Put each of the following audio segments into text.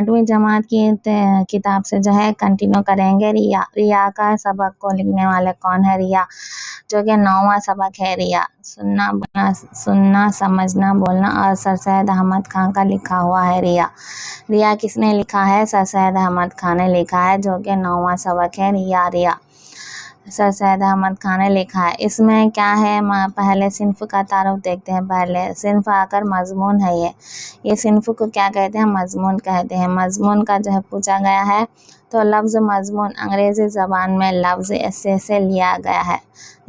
8वीं जमात की किताब से जो है कंटिन्यू करेंगे। रिया का सबक को लिखने वाले कौन है? रिया, जो कि 9वां सबक है। रिया सुनना समझना बोलना और सर सैयद अहमद खान का लिखा हुआ है। रिया किसने लिखा है? सर सैयद अहमद खान ने लिखा है, जो कि 9वां सबक है। रिया सर सैयद अहमद खान ने लिखा है। इसमें क्या है, पहले सिन्फ का तारुफ देखते हैं। पहले सिन्फ आकर मजमून है। ये सिन्फ को क्या कहते हैं? मजमून कहते हैं। मजमून का जो है पूछा गया है, तो लफ्ज़ मजमून अंग्रेज़ी ज़बान में लफ्ज़ ऐसे से लिया गया है।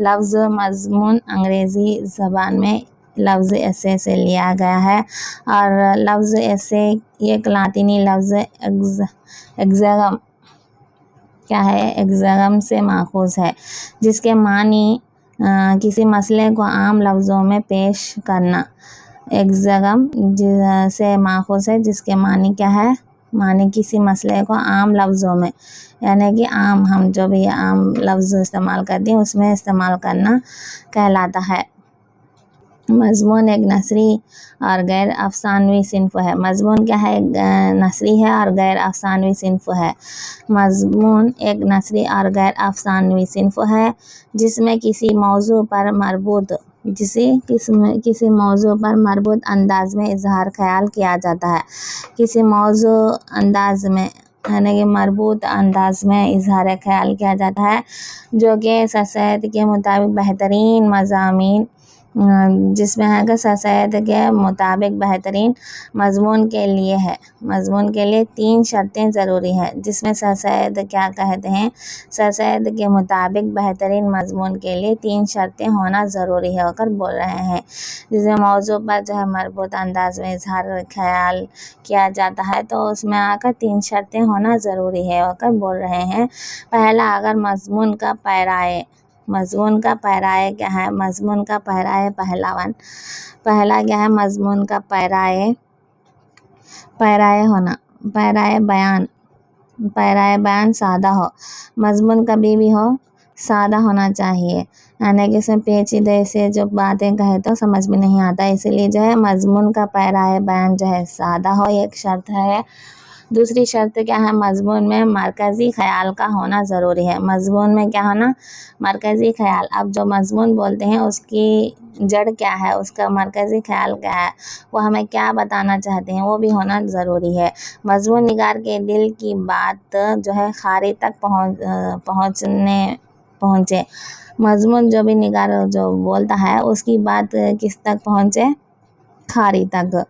लफ्ज़ मजमून अंग्रेज़ी ज़बान में लफ्ज़ ऐसे से लिया गया है। और लफ्ज़ ऐसे एक लातिनी लफ्ज़ एग्ज़ैगम क्या है? एग्ज़ैगम से माखूज़ है, जिसके मानी किसी मसले को आम लफ्ज़ों में पेश करना। एग्ज़ैगम से माखूज़ है, जिसके मानी क्या है? मानी किसी मसले को आम लफ्ज़ों में, यानी कि आम हम जो भी आम लफ्ज़ इस्तेमाल करते हैं उसमें इस्तेमाल करना कहलाता है। मज़मून एक नसरी और गैर अफसानवी सिन्फ़ है। मज़मून क्या है? नसरी है और गैर अफसानवी सिन्फ़ है। मज़मून एक नसरी और गैर अफसानवी सिन्फ़ है, जिसमें किसी मौजू पर मरबूत अंदाज में इजहार ख्याल किया जाता है। किसी मौजू अंदाज में, यानी कि मरबूत अंदाज में इजहार ख्याल किया जाता है, जो कि सर सैयद के मुताबिक बेहतरीन मज़ामीन, जिसमें है कि सर सैयद के मुताबिक बेहतरीन मज़मून के लिए है। मज़मून के लिए 3 शर्तें ज़रूरी है, जिसमें सर सैयद क्या कहते हैं? सर सैयद के मुताबिक बेहतरीन मज़मून के लिए 3 शर्तें होना ज़रूरी है होकर बोल रहे हैं, जिसमें मौजू पर जो है मरबूत अंदाज में इजहार ख्याल किया जाता है, तो उसमें आकर 3 शर्तें होना ज़रूरी है होकर बोल रहे हैं। पहला, अगर मज़मून का पैराए क्या है? मज़मून का पैराए पहला क्या है? मज़मून का पैराए होना। पैराए बयान सादा हो। मज़मून कभी भी हो सादा होना चाहिए, यानी कि इसमें पेचीदे से जो बातें कहे तो समझ में नहीं आता, इसीलिए जो है मज़मून का पैराए बयान जो है सादा हो, एक शर्त है। दूसरी शर्त क्या है? मज़मून में मरकज़ी ख़याल का होना ज़रूरी है। मज़मून में क्या होना? मरकज़ी ख़याल। अब जो मज़मून बोलते हैं उसकी जड़ क्या है, उसका मरकज़ी ख़याल क्या है, वो हमें क्या बताना चाहते हैं, वो भी होना ज़रूरी है। मज़मून निगार के दिल की बात जो है ख़ारी तक पहुँचे। मज़मून जो भी निगार जो बोलता है उसकी बात किस तक पहुँचे? ख़ारी तक,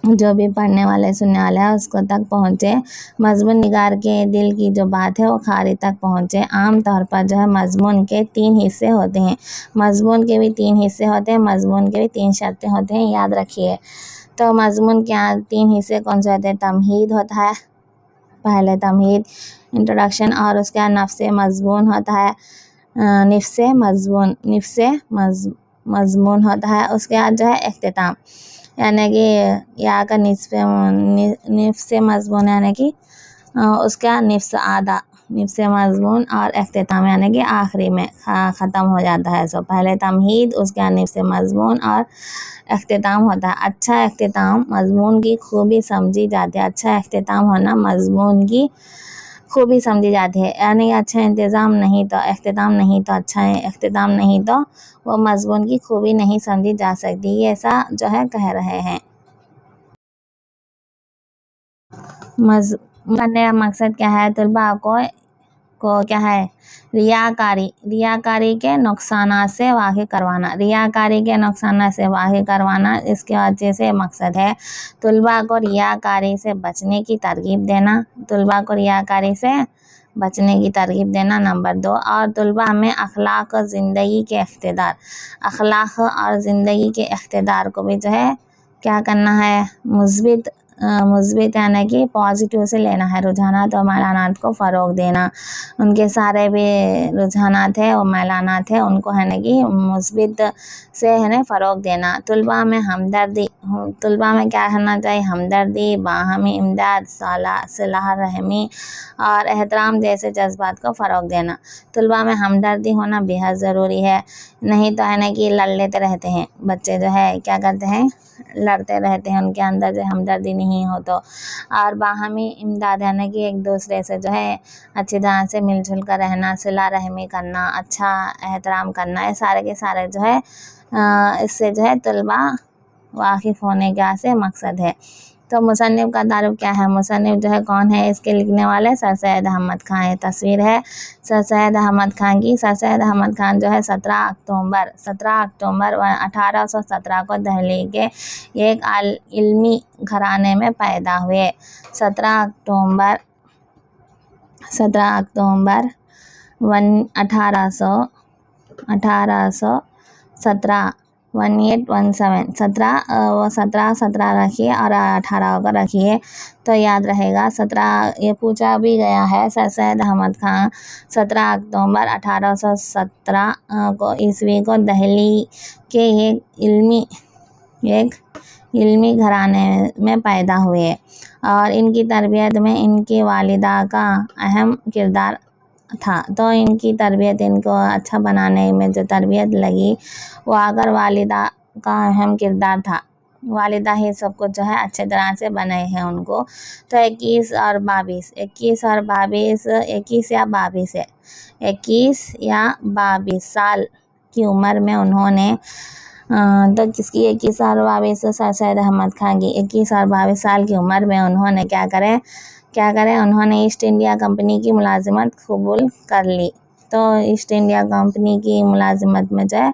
जो भी पढ़ने वाले सुनने वाले हैं उसको तक पहुँचे। मज़मून निगार के दिल की जो बात है वो ख़ारी तक पहुँचे। आम तौर पर जो है मज़मून के 3 हिस्से होते हैं। मज़मून के भी 3 हिस्से होते हैं, मज़मून के भी 3 शर्तें होते हैं, याद रखिए। तो मज़मून के 3 हिस्से कौन से होते हैं? तमहीद होता है, पहले तमहीद इंट्रोडक्शन, और उसके बाद नफ्से मज़मून होता है, निफ्से मज़मून होता है। उसके बाद जो है इख्तिताम, यानी कि या का निफ्से मज़मून, यानी कि उसका निफ्से मज़मून और इख्तिताम, यानी कि आखिरी में ख़त्म हो जाता है। सो पहले तमहीद, उसके बाद निफ्से मज़मून और इख्तिताम होता है। अच्छा इख्तिताम मज़मून की खूबी समझी जाती है। अच्छा इख्तिताम होना मज़मून की खूबी समझी जाती है, यानी अच्छा इंतज़ाम नहीं तो इख्तिताम नहीं तो अच्छा इख्तिताम नहीं तो वो मज़मून की खूबी नहीं समझी जा सकती। ये ऐसा जो है कह रहे हैं। करने का मकसद क्या है? तलबा को क्या है? रियाकारी के नुकसानात से वाकिफ़ करवाना। रियाकारी के नुकसानात से वाकिफ़ करवाना इसके वजह से मकसद है। तलबा को रियाकारी से बचने की तरगीब देना। नंबर 2, और तलबा में अखलाक और ज़िंदगी के इख्तिदार को भी जो है क्या करना है? मुस्बित यानी कि पॉजिटिव से लेना है। रुझानात और मैलानात को फ़रोग़ देना। उनके सारे भी रुझानात है और मैलानात है, उनको है ना कि मुस्बित से है ना फ़रोग़ देना। तलबा में क्या करना चाहिए? हमदर्दी, बाहमी इमदाद, सलाह रहमी और एहतराम जैसे जज्बात को फ़रोग़ देना। तलबा में हमदर्दी होना बेहद ज़रूरी है, नहीं तो है ना कि लड़ लेते रहते हैं बच्चे, जो है क्या करते हैं? लड़ते रहते हैं, उनके अंदर जो हमदर्दी नहीं नहीं हो तो। और बाहमी इमदाद यानी कि एक दूसरे से जो है अच्छी तरह से मिलजुल कर रहना, सिला रहमी करना, अच्छा एहतराम करना, ये सारे के सारे जो है इससे जो है तलबा वाकिफ़ होने का से मकसद है। तो मुसन्निफ़ का तारुफ क्या है? मुसन्निफ़ जो है कौन है? इसके लिखने वाले सर सैयद अहमद खान। ये तस्वीर है सर सैयद अहमद खान की। सर सैयद अहमद खान जो है 17 अक्टूबर 1817 को दिल्ली के एक इल्मी घराने में पैदा हुए। 17 अक्टूबर 1817 1817 वो 17 रखिए और 18 को रखिए तो याद रहेगा। 17 ये पूछा भी गया है। सर सैयद अहमद खान 17 अक्टूबर 1817 को ईस्वी को दिल्ली के एक इल्मी घराने में पैदा हुए और इनकी तरबियत में इनकी वालिदा का अहम किरदार था। तो इनकी तरबियत, इनको अच्छा बनाने में जो तरबियत लगी वो अगर वालिदा का अहम किरदार था। वालिदा ही सब कुछ जो है अच्छे तरह से बनाए हैं उनको। तो 21 और 22 साल की उम्र में उन्होंने तो किसकी 21 और 22 सर सैयद अहमद खान की 21 और 22 साल की उम्र में उन्होंने क्या करें उन्होंने ईस्ट इंडिया कंपनी की मुलाजिमत कबूल कर ली। तो ईस्ट इंडिया कंपनी की मुलाजिमत में जो है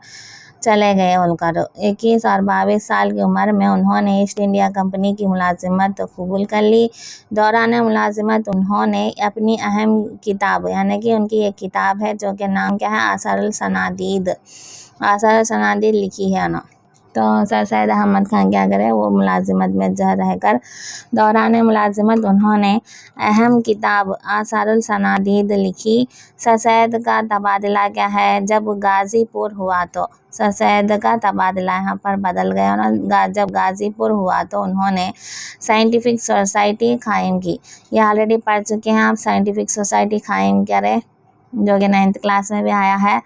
चले गए बोलकर 21 और 22 साल की उम्र में उन्होंने ईस्ट इंडिया कंपनी की मुलाजिमत कबूल कर ली। दौरान मुलाजिमत उन्होंने अपनी अहम किताब यानी कि उनकी एक किताब है जो कि नाम क्या है, आसारुल सनादीद लिखी है ना। तो सर सैयद अहमद खान क्या करे, वो मुलाजिमत में जह रहकर दौरान मुलाजिमत उन्होंने अहम किताब आसारुल सनादीद लिखी। सर सैयद का तबादला क्या है, जब गाज़ीपुर हुआ तो सर सैयद का तबादला यहाँ पर बदल गया ना। जब गाज़ीपुर हुआ तो उन्होंने साइंटिफिक सोसाइटी कायम की। ये ऑलरेडी पढ़ चुके हैं आप, साइंटिफिक सोसाइटी कायम करे जो कि 9th क्लास में भी आया है।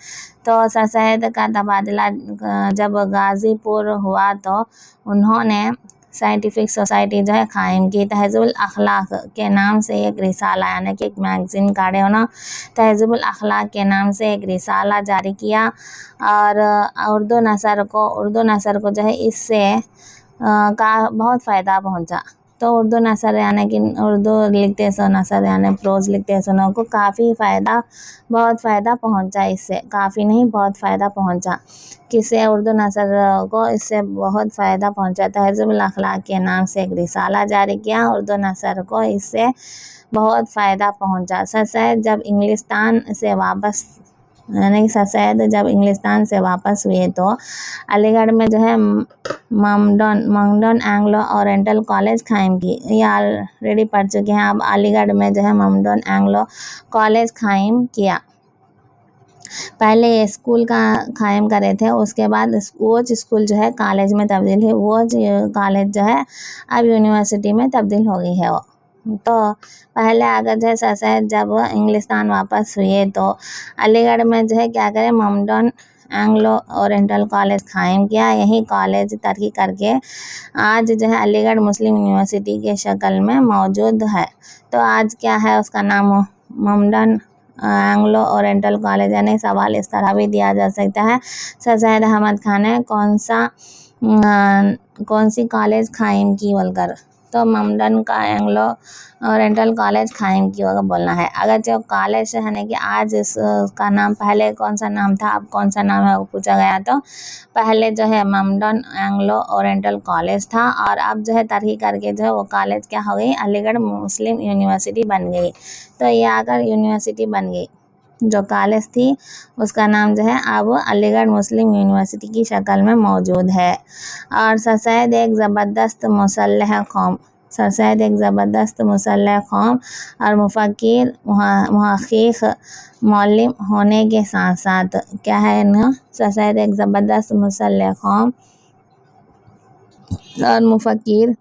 तो सर सैयद का तबादला जब गाज़ीपुर हुआ तो उन्होंने साइंटिफिक सोसाइटी जो है कायम की। तहज़ीबुल अखलाक के नाम से एक रिसाला यानी कि एक मैगज़ीन काढ़े होना, तहज़ीबुल अखलाक के नाम से एक रिसाला जारी किया। और उर्दू नसर को जो है इससे का बहुत फ़ायदा पहुंचा। तो उर्दू नसर यानी कि उर्दू लिखते सो नसर यानी प्रोज़ लिखते सुनो को बहुत फ़ायदा पहुंचा। इससे काफ़ी नहीं, बहुत फ़ायदा पहुंचा। किससे? उर्दू नसर को इससे बहुत फ़ायदा पहुंचा। तहज़ीबुल अखलाक के नाम से एक रिसाला जारी किया, उर्दू नसर को इससे बहुत फ़ायदा पहुंचा। सर सैयद जब इंग्लिस्तान से वापस हुए तो अलीगढ़ में जो है ममडन एंग्लो ओरिएंटल कॉलेज कायम की। ये ऑलरेडी पढ़ चुके हैं आप। अलीगढ़ में जो है ममडन एंग्लो कॉलेज कायम किया। पहले ये स्कूल का कायम करे थे, उसके बाद वो स्कूल जो है कॉलेज में तब्दील है। वो कॉलेज जो है अब यूनिवर्सिटी में तब्दील हो गई है वो। तो पहले अगर जो है सर सैयद जब इंग्लिस्तान वापस हुए तो अलीगढ़ में जो है क्या करें, ममडन एंग्लो ओरिएंटल कॉलेज कायम किया। यही कॉलेज तरक्की करके आज जो है अलीगढ़ मुस्लिम यूनिवर्सिटी के शक्ल में मौजूद है। तो आज क्या है उसका नाम, ममडन एंग्लो ओरिएंटल कॉलेज। यानी सवाल इस तरह भी दिया जा सकता है, सर सैयद अहमद खान ने कौन सी कॉलेज कायम की बोलकर। तो ममडन का एंग्लो ओरिएंटल कॉलेज कायम की होगा बोलना है। अगर जो कॉलेज है कि आज इसका नाम, पहले कौन सा नाम था अब कौन सा नाम है वो पूछा गया तो पहले जो है ममडन एंग्लो ओरिएंटल कॉलेज था और अब जो है तरक्की करके जो है वो कॉलेज क्या हो गई, अलीगढ़ मुस्लिम यूनिवर्सिटी बन गई। तो ये अगर यूनिवर्सिटी बन गई, जो कॉलेज थी उसका नाम जो है अब अलीगढ़ मुस्लिम यूनिवर्सिटी की शक्ल में मौजूद है। और सर सैयद एक ज़बरदस्त मुसल्लह कौम और मुफक्किर मुहक़्क़िक़ मौल्लिम होने के साथ साथ क्या है ना, सर सैयद एक ज़बरदस्त मुसल्लह कौम और मुफक्किर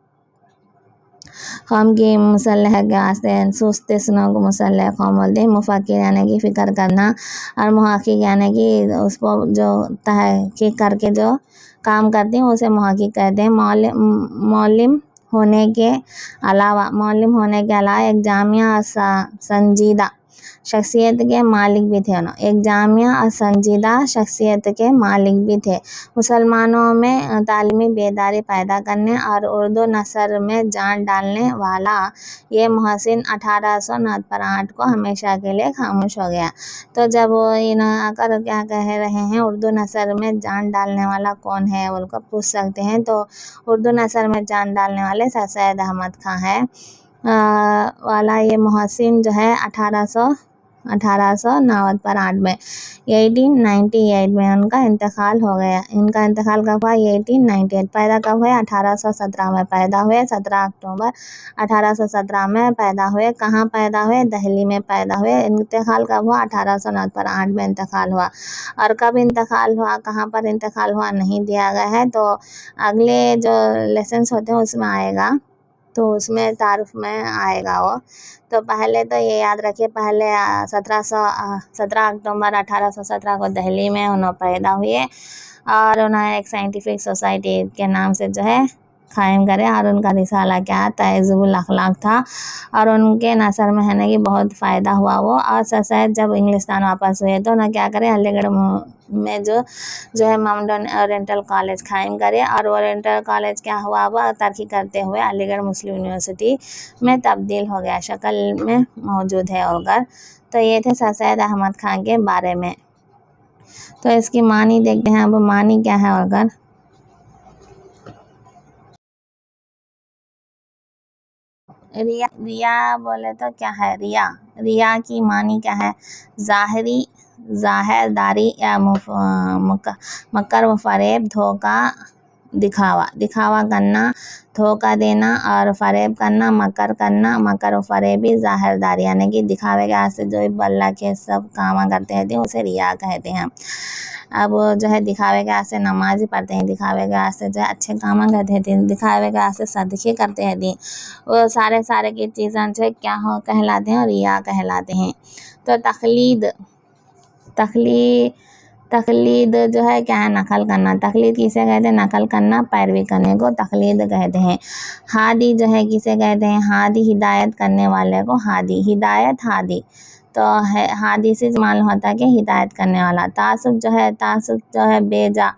कौम की मुसल्लह के वास्ते सोचते सुनो को मुसल्लह कौम बोलते हैं। मुफक्किर यानी कि फ़िक्र करना और मुहक़्क़िक़ यानी कि उसको जो तहक़ीक़ करके जो काम करते हैं उसे मुहक़्क़िक़ कहते हैं। मौल्लिम होने के अलावा एक जामिया संजीदा शख्सियत के मालिक भी थे। एक जामिया और संजीदा शख्सियत के मालिक भी थे। मुसलमानों में तालीमी बेदारी पैदा करने और उर्दू नसर में जान डालने वाला ये मोहसिन 1808 को हमेशा के लिए खामोश हो गया। तो जब वो आकर क्या कह रहे हैं, उर्दू नसर में जान डालने वाला कौन है उनको पूछ सकते हैं। तो उर्दू नसर में जान डालने वाले सर सैयद अहमद खां है वाला ये मोहसिन जो है 1898 में 1898 में उनका इंतकाल हो गया। इनका इंतकाल कब हुआ? 1898। पैदा कब हुए? 1817 में पैदा हुए। 17 अक्टूबर 1817 में पैदा हुए। कहाँ पैदा हुए? दिल्ली में पैदा हुए। इंतकाल कब हुआ? 1898 में इंतकाल हुआ। और कब इंतकाल हुआ, कहाँ पर इंतकाल हुआ नहीं दिया गया है। तो अगले जो लेसन्स होते हैं उसमें आएगा, तो उसमें तारुफ में आएगा वो। तो पहले तो ये याद रखिए, पहले 17 अक्टूबर 1817 को दिल्ली में उन्होंने पैदा हुए और उन्होंने एक साइंटिफिक सोसाइटी के नाम से जो है कायम करे। और उनका रिसाला क्या? तहज़ीबुल अखलाक था। और उनके नसर में है ना कि बहुत फ़ायदा हुआ वो। और सर सैयद जब इंग्लिस्तान वापस हुए तो ना क्या करे, अलीगढ़ में जो है मोहम्मडन ओरिएंटल कॉलेज कायम करे। और ओरिएंटल कॉलेज क्या हुआ, वह तरक्की करते हुए अलीगढ़ मुस्लिम यूनिवर्सिटी में तब्दील हो गया, शक्ल में मौजूद है होकर। तो ये थे सर सैयद अहमद खां के बारे में। तो इसकी मानी देखते हैं। अब मानी क्या है होकर? रिया बोले तो क्या है? रिया की मानी क्या है? जाहिरदारी या मकर व फरेब, धोखा, दिखावा करना, धोखा देना और फरेब करना, मकर करना। मकर व फरेबी जाहिरदारी यानी कि दिखावे के से जो बल्ला के सब काम करते हैं उसे रिया कहते हैं। अब जो है दिखावे के से नमाज ही पढ़ते हैं, दिखावे के से जो है अच्छे काम करते हैं, दिखावे के से सदक़े करते हैं, वो सारे की चीज़ें जो क्या हो कहलाते हैं? रिया कहलाते हैं। तो तकलीद जो है क्या है? नकल करना। तकलीद किसे कहते हैं? नकल करना, पैरवी करने को तकलीद कहते हैं। हादी जो है किसे कहते हैं? हादी हिदायत करने वाले को हादी, हिदायत हादी। तो है हादी से मालूम होता है कि हिदायत करने वाला। तासुब जो है बेजा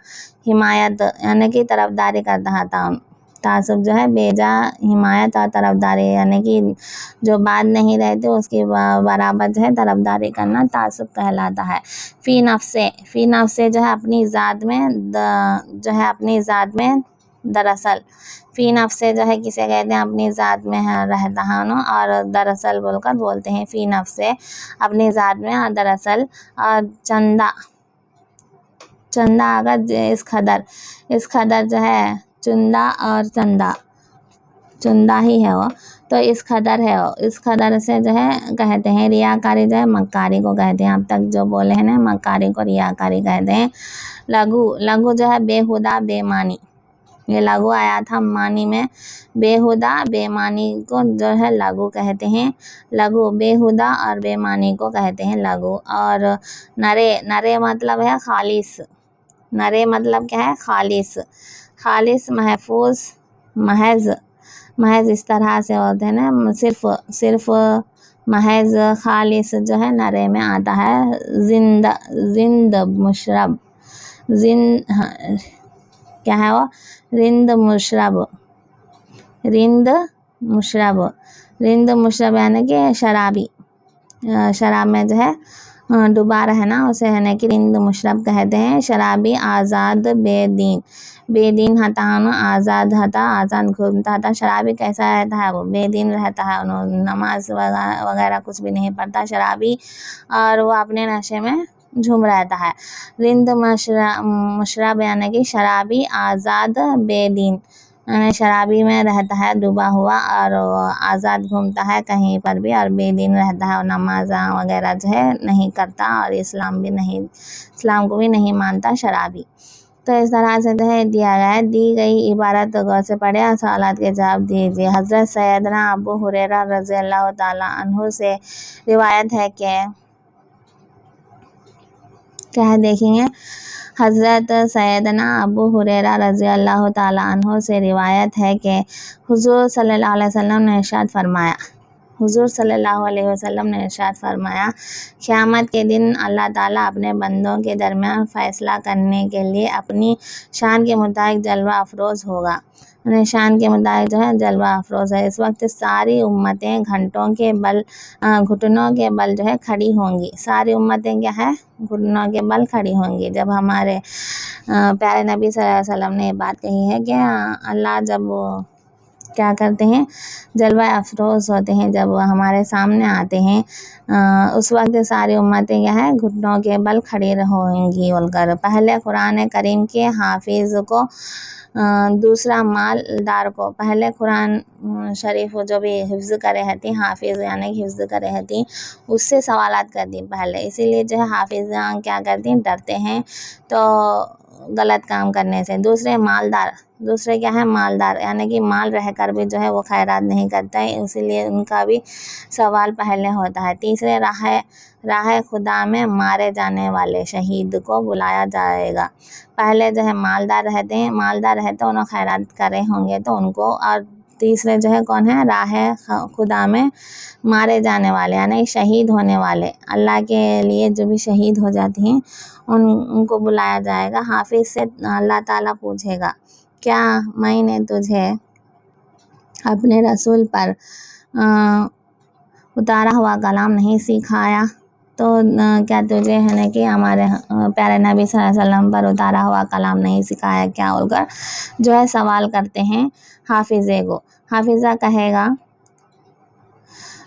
हिमायत यानी कि तरफदारी करता था। तासुब जो है बेजा हिमायत और तरफदारी यानी कि जो बात नहीं रहती उसकी बराबर जो है तरफदारी करना तासुब कहलाता है। फ़ी नफ्से जो है अपनी ज़ात में दरअसल। फ़ी नफ्से जो है किसे कहते हैं? अपनी ज़ात में रहता है ना, और दरअसल बोलकर बोलते हैं। फ़ी नफ्से अपनी ज़ात में और दरअसल। और चंदा अगर इस खदर जो है चुंदा और चुंदा ही है वो, तो इस खदर है वो। इस खदर से जो है कहते हैं रियाकारी जो है मक्कारी को कहते हैं। अब तक जो बोले हैं ना, मक्कारी को रियाकारी कहते हैं। लघु जो है बेहुदा बेमानी, ये लघु आया था मानी में। बेहुदा बेमानी को जो है लघु कहते हैं। लघु बेहुदा और बेमानी को कहते हैं लघु। और नरे मतलब है खालिस। नरे मतलब क्या है? खालिस महफूज महज इस तरह से होते हैं ना, सिर्फ महज खालिस जो है नरे में आता है। जिंद मुशरब, क्या है वो? रिंद मुशरब यानी कि शराबी, शराब में जो है डुबा रहना उसे है ना कि रिंद मुशरब कहते हैं। शराबी आज़ाद बेदीन हता, आज़ाद घूमता था। शराबी कैसा रहता है? वो बेदीन रहता है, नमाज वगैरह कुछ भी नहीं पढ़ता शराबी, और वो अपने नशे में झूम रहता है। रिंद मुशरब यानी कि शराबी, आज़ाद बेदीन यानी शराबी में रहता है डूबा हुआ, और आज़ाद घूमता है कहीं पर भी, और बेदीन रहता है और नमाज वगैरह जो है नहीं करता, और इस्लाम को भी नहीं मानता शराबी। तो इस तरह से जो है दिया गया है। दी गई इबारत तो गौर से पढ़े और सवालात के जवाब दीजिए। हज़रत सैयदना अबू हुरैरा रज़ी अल्लाह ताला अन्हु से रिवायत है कि क्या है देखेंगे। हज़रत सैयदना अबू हुरैरा रज़ी अल्लाह ताला अन्हु से रिवायत है कि हुज़ूर सल्लल्लाहु अलैहि वसल्लम ने इरशाद फरमाया, हुज़ूर सल्लल्लाहु अलैहि वसल्लम ने इरशाद फरमाया, क़यामत के दिन अल्लाह ताला अपने बंदों के दरमियान फ़ैसला करने के लिए अपनी शान के मुताबिक जलवा अफरोज़ होगा। अपने शान के मुताबिक जो है जलवा अफरोज़ है। इस वक्त सारी उम्मतें घुटनों के बल जो है खड़ी होंगी। सारी उम्मतें क्या है, घुटनों के बल खड़ी होंगी। जब हमारे प्यारे नबी सल्लल्लाहु अलैहि वसल्लम ने बात कही है कि अल्लाह जब क्या करते हैं, जलवा अफरोज़ होते हैं, जब वो हमारे सामने आते हैं उस वक्त सारी उम्मतें क्या है, घुटनों के बल खड़ी होंगी बोलकर। पहले कुरान करीम के हाफिज़ को दूसरा मालदार को, पहले कुरान शरीफ जो भी हिफ्ज़ करे हती हाफिज़ यानी कि हिफ्ज़ करे हती उससे सवालात करती पहले। इसीलिए जो है हाफिज़ क्या करती हैं, डरते हैं तो गलत काम करने से। दूसरे क्या है, मालदार यानी कि माल रहकर भी जो है वो खैरात नहीं करता है, इसीलिए उनका भी सवाल पहले होता है। तीसरे राह खुदा में मारे जाने वाले शहीद को बुलाया जाएगा। पहले जो है मालदार रहते हैं उन्होंने खैरात करे होंगे तो उनको, और तीसरे जो है कौन है, राह खुदा में मारे जाने वाले यानी शहीद होने वाले, अल्लाह के लिए जो भी शहीद हो जाती हैं उनको बुलाया जाएगा। हाफिज़ से अल्लाह ताला पूछेगा, क्या मैंने तुझे अपने रसूल पर उतारा हुआ कलाम नहीं सिखाया? तो क्या तुझे है ना कि हमारे प्यारे नबी सल्लल्लाहु अलैहि वसल्लम पर उतारा हुआ कलाम नहीं सिखाया क्या बोलकर जो है सवाल करते हैं हाफिज़े को। हाफिज़ा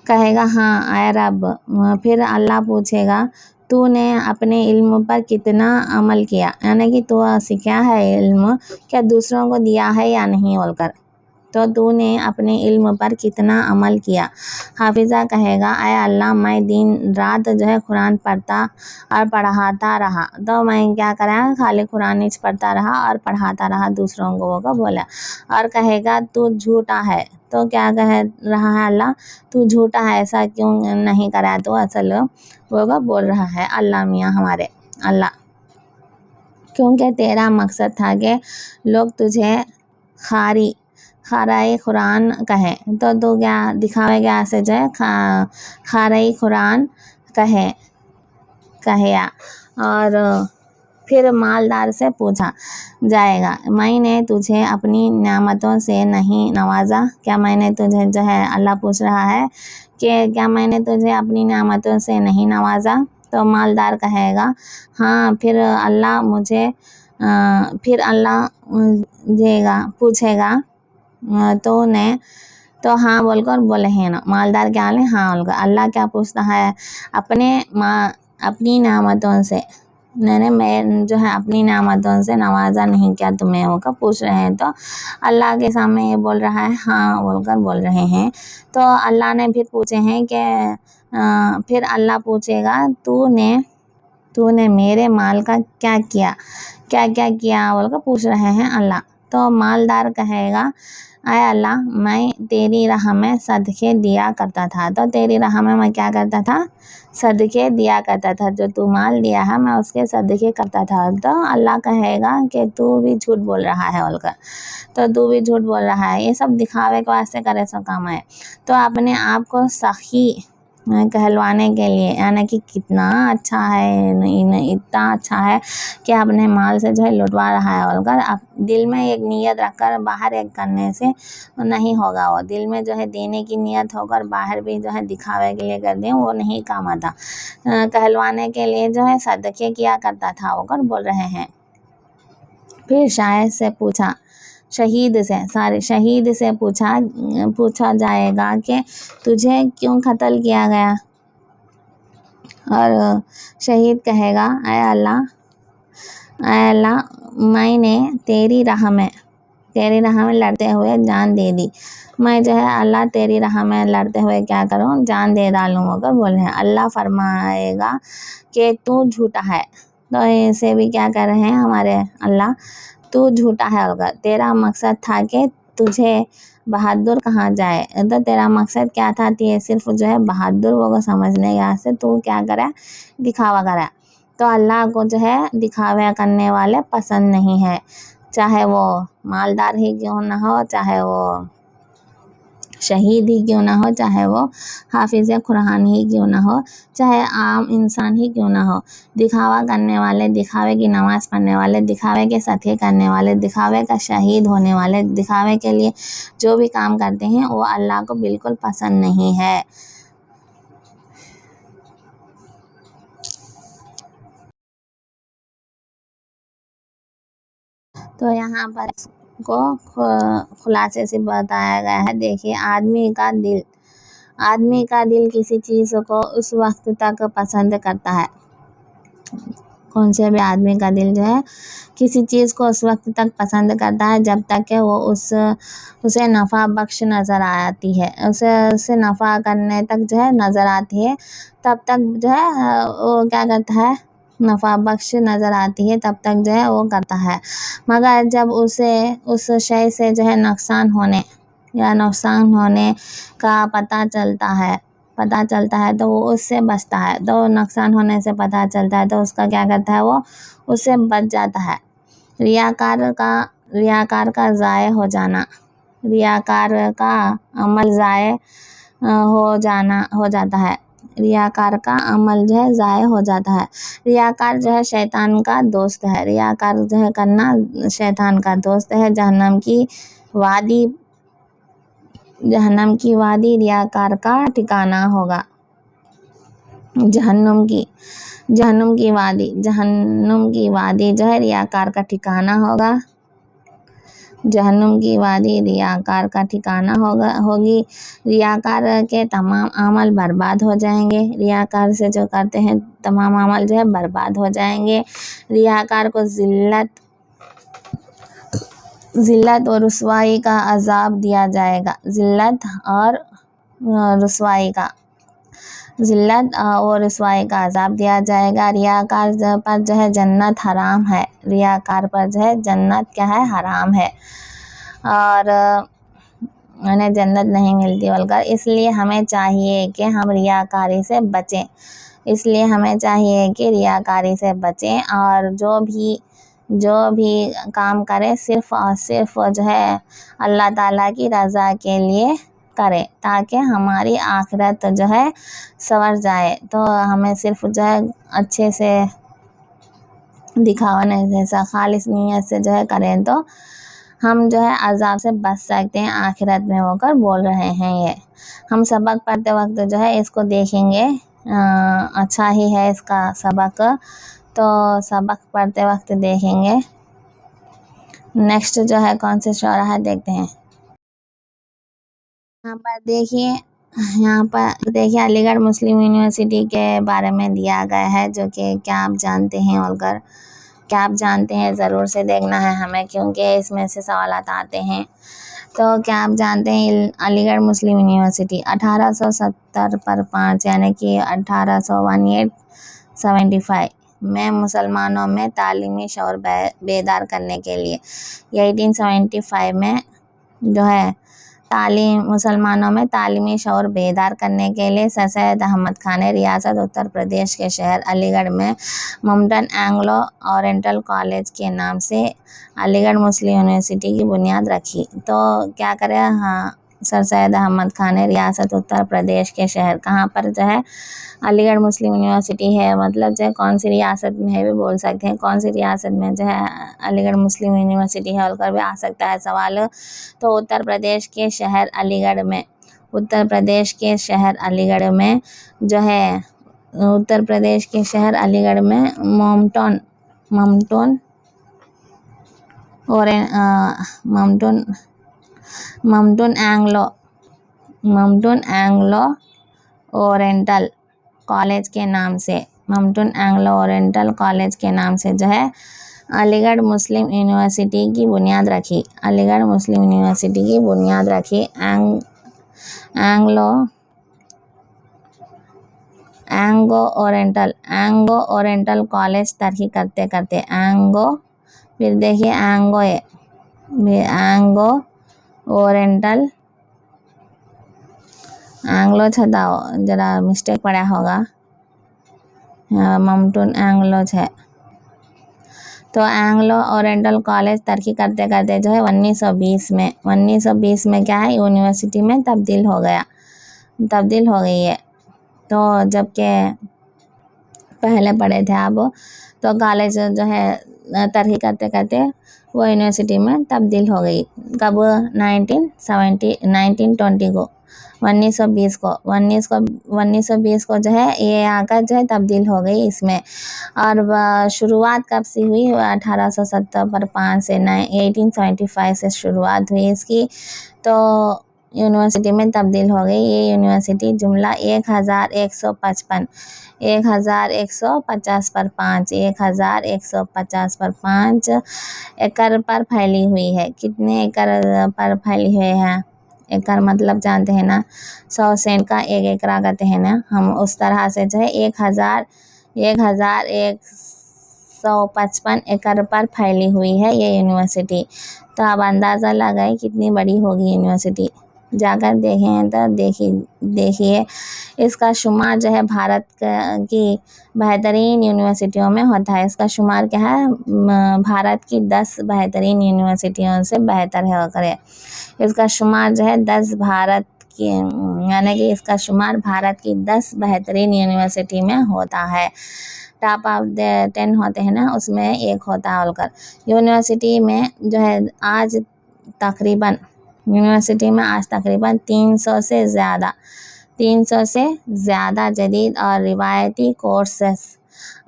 कहेगा हाँ आए रब। फिर अल्लाह पूछेगा, तूने अपने इल्म पर कितना अमल किया, यानी कि तू सीखा है इल्म, क्या दूसरों को दिया है या नहीं बोलकर, तो तूने अपने इल्म पर कितना अमल किया। हाफिज़ा कहेगा, आय अल्लाह मैं दिन रात जो है कुरान पढ़ता और पढ़ाता रहा, तो मैं क्या करा, खाली कुरान पढ़ता रहा और पढ़ाता रहा दूसरों को, वो बोला। और कहेगा तू झूठा है, तो क्या कह रहा है अल्लाह, तू झूठा है, ऐसा क्यों नहीं करा, तो असल वो बोल रहा है अल्लाह मियाँ हमारे अल्लाह, क्योंकि तेरा मकसद था कि लोग तुझे खाराई कुरान कहे, तो तू क्या दिखावे क्या से जो है खाराई कुरान कहे। और फिर मालदार से पूछा जाएगा, मैंने तुझे अपनी नेमतों से नहीं नवाजा, क्या मैंने तुझे जो है, अल्लाह पूछ रहा है कि क्या मैंने तुझे अपनी नेमतों से नहीं नवाजा, तो मालदार कहेगा हाँ। फिर अल्लाह पूछेगा तो हाँ बोलकर बोले हैं ना, मालदार क्या ले हाँ बोलकर। अल्लाह क्या पूछता है, अपनी नेमतों से मैं जो है अपनी नेमतों से नवाजा नहीं क्या तुम्हें, होकर पूछ रहे हैं। तो अल्लाह के सामने ये बोल रहा है हाँ बोलकर बोल रहे हैं। तो अल्लाह ने फिर पूछे हैं कि फिर अल्लाह पूछेगा तूने मेरे माल का क्या किया बोलकर पूछ रहे हैं अल्लाह। तो मालदार कहेगा, आय अल्लाह मैं तेरी राह में सदके दिया करता था, तो तेरी राह में मैं क्या करता था, सदके दिया करता था, जो तू माल दिया है मैं उसके सदके करता था। तो अल्लाह कहेगा कि तू भी झूठ बोल रहा है बोलकर, तो तू भी झूठ बोल रहा है, ये सब दिखावे के वास्ते करे सो काम है। तो अपने आप को सही कहलवाने के लिए, यानी कि कितना अच्छा है, इतना अच्छा है कि अपने माल से जो है लुटवा रहा है बोलकर, आप दिल में एक नियत रखकर बाहर एक करने से नहीं होगा। वो दिल में जो है देने की नियत होकर बाहर भी जो है दिखावे के लिए कर दें, वो नहीं काम आता। कहलवाने के लिए जो है सदके किया करता था होकर बोल रहे हैं। फिर शहीद से पूछा जाएगा कि तुझे क्यों कत्ल किया गया। और शहीद कहेगा, आय अल्लाह मैंने तेरी राह में लड़ते हुए जान दे दी। मैं जो है अल्लाह तेरी राह में लड़ते हुए क्या करूँ, जान दे डालूँ होकर बोल रहे हैं। अल्लाह फरमाएगा कि तू झूठा है। तो ऐसे भी क्या कर रहे हैं हमारे अल्लाह, तू झूठा है होगा, तेरा मकसद था कि तुझे बहादुर कहा जाए, तो तेरा मकसद क्या था, सिर्फ जो है बहादुर वो समझने के से तू क्या करा, दिखावा करा। तो अल्लाह को जो है दिखावा करने वाले पसंद नहीं है, चाहे वो मालदार ही क्यों ना हो, चाहे वो शहीद ही क्यों ना हो, चाहे वो हाफिज़ कुरान ही क्यों ना हो, चाहे आम इंसान ही क्यों ना हो। दिखावा करने वाले, दिखावे की नमाज पढ़ने वाले, दिखावे के सत्य करने वाले, दिखावे का शहीद होने वाले, दिखावे के लिए जो भी काम करते हैं वो अल्लाह को बिल्कुल पसंद नहीं है। तो यहाँ पर को खुलासे से बताया गया है। देखिए, आदमी का दिल किसी चीज़ को उस वक्त तक पसंद करता है, कौन से भी आदमी का दिल जो है किसी चीज़ को उस वक्त तक पसंद करता है जब तक कि वो उसे नफ़ा बख्श नज़र आती है, उसे नफ़ा करने तक जो है नज़र आती है, तब तक जो है वो क्या करता है, नफ़ा बख्श नज़र आती है तब तक जो है वो करता है। मगर जब उसे उस शय से जो है नुकसान होने का पता चलता है तो वो उससे बचता है। तो नुकसान होने से पता चलता है तो उसका क्या करता है, वो उससे बच जाता है। रियाकार का ज़ाय हो जाना, रियाकार का अमल ज़ाय हो जाता है, रियाकार का अमल जो है ज़ाय हो जाता है। रियाकार जो है शैतान का दोस्त है, रियाकार जो है करना शैतान का दोस्त है। जहन्नम की वादी रियाकार का ठिकाना होगा। जहन्नुम की वादी जो है रियाकार का ठिकाना होगा। जहन्नुम की वादी रियाकार का ठिकाना होगी। रियाकार के तमाम अमल बर्बाद हो जाएंगे, रियाकार से जो करते हैं तमाम अमल जो है बर्बाद हो जाएंगे। रियाकार को ज़िल्लत और रुसवाई का अजाब दिया जाएगा। ज़िल्लत और रुसवाई का अजाब दिया जाएगा। रियाकार पर जो है जन्नत हराम है, रियाकार पर जो है जन्नत क्या है, हराम है, और उन्हें जन्नत नहीं मिलती बोलकर। इसलिए हमें चाहिए कि हम रियाकारी से बचें, और जो भी काम करें सिर्फ़ और सिर्फ जो है अल्लाह ताला की रज़ा के लिए करें, ताकि हमारी आखिरत जो है संवर जाए। तो हमें सिर्फ जो है अच्छे से दिखावा नहीं, जैसा खालिस नीयत से जो है करें तो हम जो है अज़ाब से बच सकते हैं आखिरत में होकर बोल रहे हैं। ये हम सबक पढ़ते वक्त जो है इसको देखेंगे, अच्छा ही है इसका सबक, तो सबक पढ़ते वक्त देखेंगे। नेक्स्ट जो है कौन से शौरा है देखते हैं। यहाँ पर देखिए अलीगढ़ मुस्लिम यूनिवर्सिटी के बारे में दिया गया है, जो कि क्या आप जानते हैं, और क्या आप जानते हैं ज़रूर से देखना है हमें, क्योंकि इसमें से सवालात आते हैं। तो क्या आप जानते हैं अलीगढ़ मुस्लिम यूनिवर्सिटी 1870 पर 5 यानी कि 1875 में मुसलमानों में तालीमी शऊर बेदार करने के लिए, 1875 में जो है मुसलमानों में तालीमी शऊर बेदार करने के लिए सर सैयद अहमद खान ने रियासत उत्तर प्रदेश के शहर अलीगढ़ में मॉम्पटन एंग्लो ओरिएंटल कॉलेज के नाम से अलीगढ़ मुस्लिम यूनिवर्सिटी की बुनियाद रखी। तो क्या करें, हाँ, सर सैयद अहमद खान ने रियासत उत्तर प्रदेश के शहर, कहाँ पर जो है अलीगढ़ मुस्लिम यूनिवर्सिटी है, मतलब जो है कौन सी रियासत में है भी बोल सकते हैं, कौन सी रियासत में जो है अलीगढ़ मुस्लिम यूनिवर्सिटी है और भी आ सकता है सवाल। तो उत्तर प्रदेश के शहर अलीगढ़ में जो है उत्तर प्रदेश के शहर अलीगढ़ में मॉम्पटन एंग्लो ओरिएंटल कॉलेज के नाम से जो है अलीगढ़ मुस्लिम यूनिवर्सिटी की बुनियाद रखी। एंग्लो ओरिएंटल कॉलेज तरक्की करते फिर देखिए एंग्लो छदाओ, जरा मिस्टेक पड़ा होगा, ममटून एंग्लोज है। तो एंग्लो ओरिएंटल कॉलेज तरक्की करते करते जो है 1920 में क्या है, यूनिवर्सिटी में तब्दील हो गई है। तो जबकि पहले पढ़े थे आप, तो कॉलेज जो है तरक्की करते करते वो यूनिवर्सिटी में तब्दील हो गई। कब? 1920 को, 1920 को जो है ये आकर जो है तब्दील हो गई इसमें। और शुरुआत कब से हुई? 1870 पर 5 से 1875 से शुरुआत हुई इसकी। तो यूनिवर्सिटी में तब्दील हो गई ये यूनिवर्सिटी। जुमला 1155 1150 पर 5 1150 पर 5 एकड़ पर फैली हुई है। कितने एकड़ पर फैली हुई है? एकड़ मतलब जानते हैं ना, 100 सेंट का 1 एकड़ कहते हैं ना हम, उस तरह से जो है 1155 एकड़ पर फैली हुई है ये यूनिवर्सिटी। तो अब अंदाज़ा लगाए कितनी बड़ी होगी यूनिवर्सिटी। जाकर देखें तो देखिए इसका शुमार जो है भारत की बेहतरीन यूनिवर्सिटियों में होता है। इसका शुमार क्या है? भारत की 10 बेहतरीन यूनिवर्सिटियों से बेहतर है करे। इसका शुमार जो है 10 भारत की, यानी कि इसका शुमार भारत की 10 बेहतरीन यूनिवर्सिटी में होता है। टॉप ऑफ द 10 होते हैं ना, उसमें एक होता है होलकर। यूनिवर्सिटी में जो है आज तकरीबन 300 से ज़्यादा जदीद और रिवायती कोर्सेस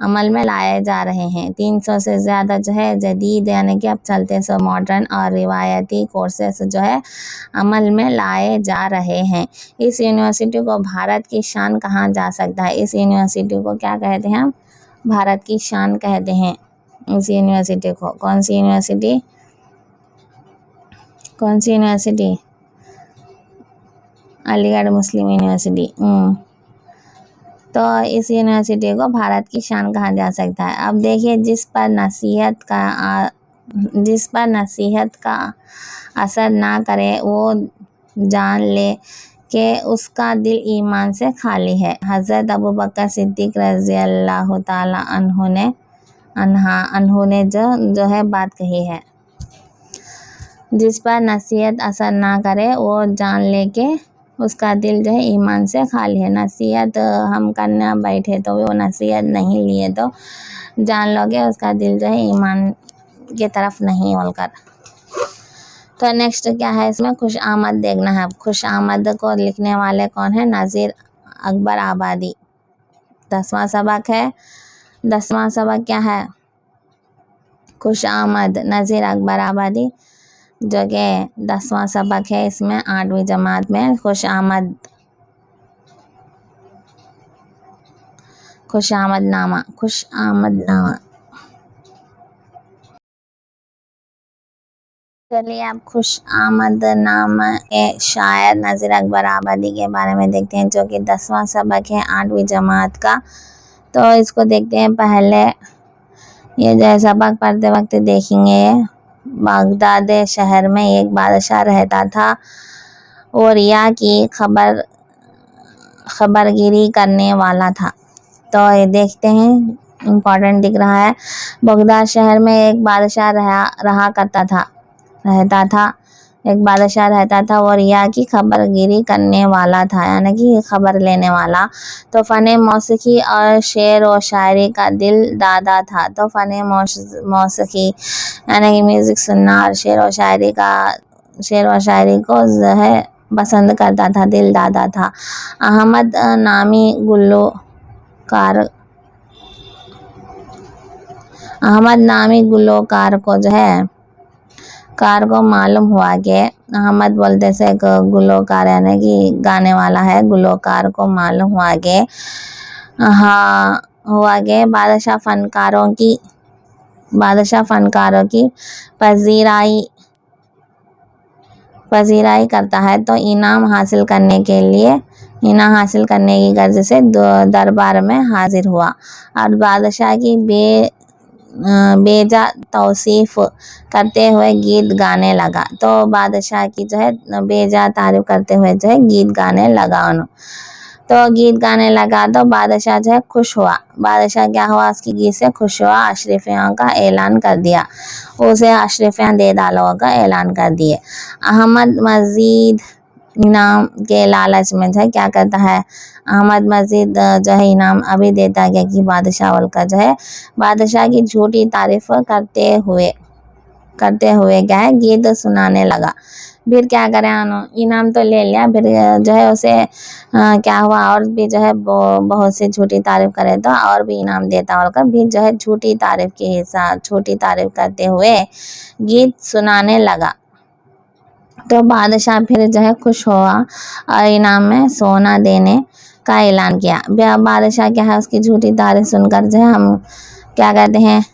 अमल में लाए जा रहे हैं। 300 से ज़्यादा जो है जदीद, यानी कि अब चलते सो मॉडर्न और रिवायती कोर्सेस जो है अमल में लाए जा रहे हैं। इस यूनिवर्सिटी को भारत की शान कहा जा सकता है। इस यूनिवर्सिटी को क्या कहते हैं हम? भारत की शान कहते हैं इस यूनिवर्सिटी को। कौन सी यूनिवर्सिटी? अलीगढ़ मुस्लिम यूनिवर्सिटी। तो इस यूनिवर्सिटी को भारत की शान कहा जा सकता है। अब देखिए, जिस पर नसीहत का असर ना करे वो जान ले कि उसका दिल ईमान से खाली है। हज़रत अबू बकर सिद्दीक़ रज़ी अल्लाह ताला अन्हु ने जो है बात कही है। जिस पर नसीहत असर ना करे वो जान ले के उसका दिल जो है ईमान से खाली है। नसीहत हम करने बैठे तो वो नसीहत नहीं लिए तो जान लोगे उसका दिल जो है ईमान की तरफ नहीं होकर। तो नेक्स्ट क्या है इसमें? खुश आमद देखना है। खुश आमद को लिखने वाले कौन है? नज़ीर अकबर आबादी। 10वां सबक है। 10वां सबक क्या है? खुश आमद, नज़ीर अकबर आबादी, जो कि 10वां सबक है इसमें 8वीं जमात में। खुश आमद नामा। चलिए अब खुश आमद नामा के शायर नज़ीर अकबर आबादी के बारे में देखते हैं, जो कि 10वां सबक है 8वीं जमात का। तो इसको देखते हैं। पहले ये जो सबक पढ़ते वक्त देखेंगे, बगदाद शहर में एक बादशाह रहता था। वो रिया की खबरगिरी करने वाला था। तो ये देखते हैं, इम्पोर्टेंट दिख रहा है। बगदाद शहर में एक बादशाह रहता था। एक बादशाह रहता था, वो रिया की खबरगिरी करने वाला था, यानी कि खबर लेने वाला। तो फ़न मौसीकी और शेर व शायरी का दिल दादा था। तो फ़न मौसीकी यानी कि म्यूज़िक सुनना, और शेर व शायरी को जो है पसंद करता था, दिल दादा था। अहमद नामी गुलकार को जो है मालूम हुआ कि अहमद बोलते से एक गुलकार यानी कि गाने वाला है, गुलकार को मालूम हुआ कि बादशाह फनकारों की पजीराई करता है। तो इनाम हासिल करने की गर्ज से दरबार में हाजिर हुआ और बादशाह की बेजा तौसीफ करते हुए गीत गाने लगा। तो बादशाह की जो है बेजा तारीफ करते हुए जो है गीत गाने लगा। तो गीत गाने लगा तो बादशाह जो है खुश हुआ। बादशाह क्या हुआ, उसकी गीत से खुश हुआ, अशरफियों का ऐलान कर दिया, उसे अशरफियाँ दे डालो का ऐलान कर दिए। अहमद मजीद इनाम के लालच में जो है क्या करता है, अहमद मजीद जो है इनाम अभी देता गया कि बादशाह का जो है बादशाह की झूठी तारीफ करते हुए क्या है गीत सुनाने लगा। फिर क्या करें, इनाम तो ले लिया, फिर जो है उसे क्या हुआ, और भी जो है बहुत सी झूठी तारीफ करे तो और भी इनाम देता और फिर जो है झूठी तारीफ करते हुए गीत सुनाने लगा। तो बादशाह फिर जो है खुश हुआ और इनाम में सोना देने का ऐलान किया। बादशाह क्या है, उसकी झूठी तारीफ सुनकर जो है हम क्या कहते हैं,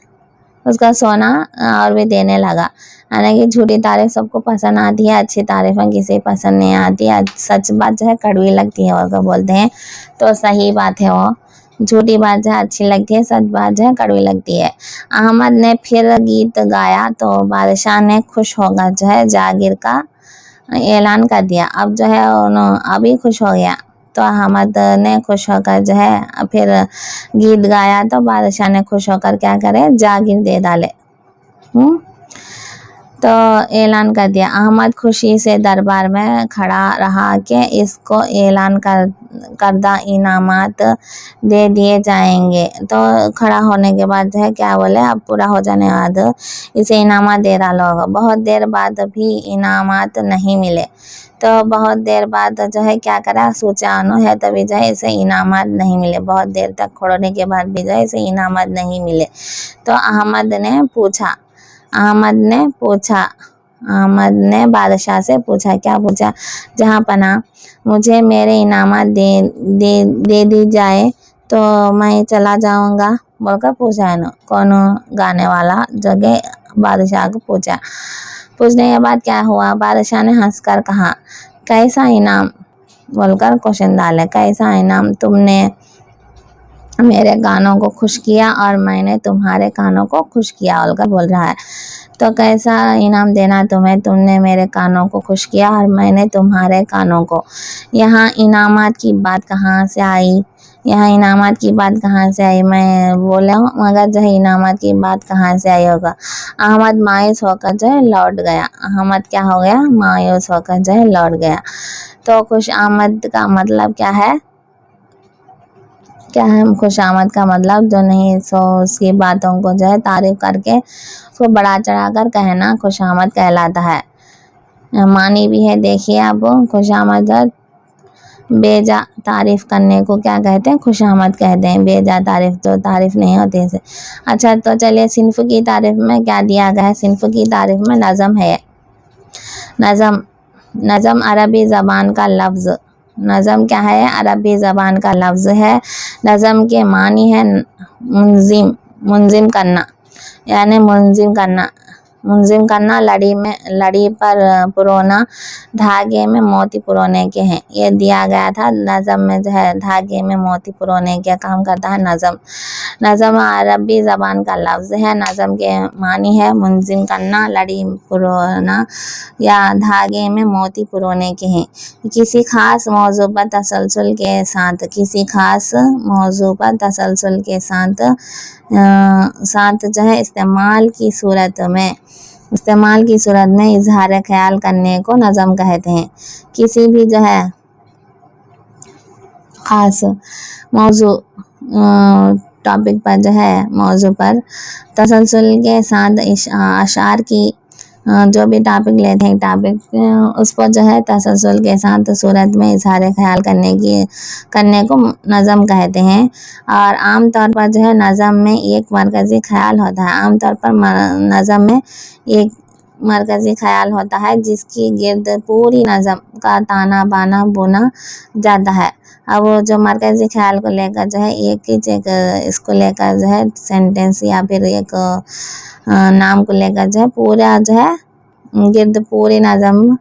उसका सोना और भी देने लगा। हालांकि झूठी तारीफ सबको पसंद आती है, अच्छी तारीफें किसी पसंद नहीं आती है। सच बात जो है कड़वी लगती है और क्या बोलते हैं, तो सही बात है वो। झूठी बात जो है अच्छी लगती है, सच बात जो है कड़वी लगती है। अहमद ने फिर गीत गाया तो बादशाह ने खुश होकर जो है जागीर का ऐलान कर दिया। अब जो है अभी खुश हो गया, तो अहमद ने खुश होकर जो है फिर गीत गाया तो बादशाह ने खुश होकर क्या करे, जागीर दे डाले। तो ऐलान कर दिया। अहमद खुशी से दरबार में खड़ा रहा कि इसको ऐलान करदा इनामात दे दिए जाएंगे। तो खड़ा होने के बाद जो है क्या बोले, अब पूरा हो जाने बाद इसे इनामात दे डाला होगा। बहुत देर बाद भी इनामात नहीं मिले, तो बहुत देर बाद जो है क्या करा, सोचा है तभी जो है इसे इनामात नहीं मिले। बहुत देर तक खोड़ने के बाद भी जो है इसे इनामात नहीं मिले। तो अहमद ने बादशाह से पूछा, क्या पूछा, जहाँ पना मुझे मेरे इनामात दे दी जाए तो मैं चला जाऊंगा बोलकर पूछा है ना, कौन गाने वाला जगह बादशाह को पूछा। पूछने के बाद क्या हुआ, बादशाह ने हंसकर कहा, कैसा इनाम बोलकर क्वेश्चन डाले, कैसा इनाम, तुमने मेरे कानों को खुश किया और मैंने तुम्हारे कानों को खुश किया बोलकर बोल रहा है। तो कैसा इनाम देना तुम्हें, तुमने मेरे कानों को खुश किया और मैंने तुम्हारे कानों को। यहाँ इनामात की बात कहाँ से आई, मैं बोला हूँ, मगर जो है इनामात की बात कहाँ से आई होगा। अहमद मायूस होकर जो है लौट गया। अहमद क्या हो गया, मायूस होकर जो है लौट गया। तो खुश आमद का मतलब क्या है, खुश आमद का मतलब जो नहीं सो उसकी बातों को जो है तारीफ करके उसको बढ़ा चढ़ाकर कहना खुश आमद कहलाता है। मानी भी है, देखिए अब खुश आमद बेजा तारीफ करने को क्या कहते हैं, खुश आमद कहते हैं। बेजा तारीफ तो तारीफ नहीं होती है। अच्छा तो चलिए सिन्फ की तारीफ में क्या दिया गया है, सिन्फ की तारीफ में नज़म है। नज़म अरबी ज़बान का लफ्ज़, नज़म क्या है, अरबी ज़बान का लफ्ज़ है। नज़म के मानी है मुंजिम करना, यानी मुंजिम करना लड़ी पर पुरोना, धागे में मोती पुरोने के हैं। ये दिया गया था नज़म में जो है धागे में मोती पुरोने के काम करता है नज़म। नज़म अरबी ज़बान का लफ्ज़ है। नज़म के मानी है मुंजिम करना, लड़ी पुरोना या धागे में मोती पुरोने के हैं। किसी खास मौजू पर तसलसल के साथ जो है इस्तेमाल की सूरत में इजहार ख्याल करने को नज़म कहते हैं। किसी भी जो है खास मौजू टॉपिक पर जो है मौजू पर तसलसल के साथ अशार की जो भी टॉपिक लेते हैं टॉपिक उस पर जो है तसलसल के साथ सूरत में इजहार ख्याल करने को नज़म कहते हैं। और आम तौर पर जो है नज़म में एक मरकज़ी ख्याल होता है। आमतौर पर नज़म में एक मरकज़ी ख्याल होता है जिसकी गिर्द पूरी नज़म का ताना बाना बुना जाता है। अब वो जो मरकज़ी ख्याल को लेकर जो है इसको लेकर जो है सेंटेंस या फिर एक नाम को लेकर जो है पूरा जो है गिर्द पूरी नज़म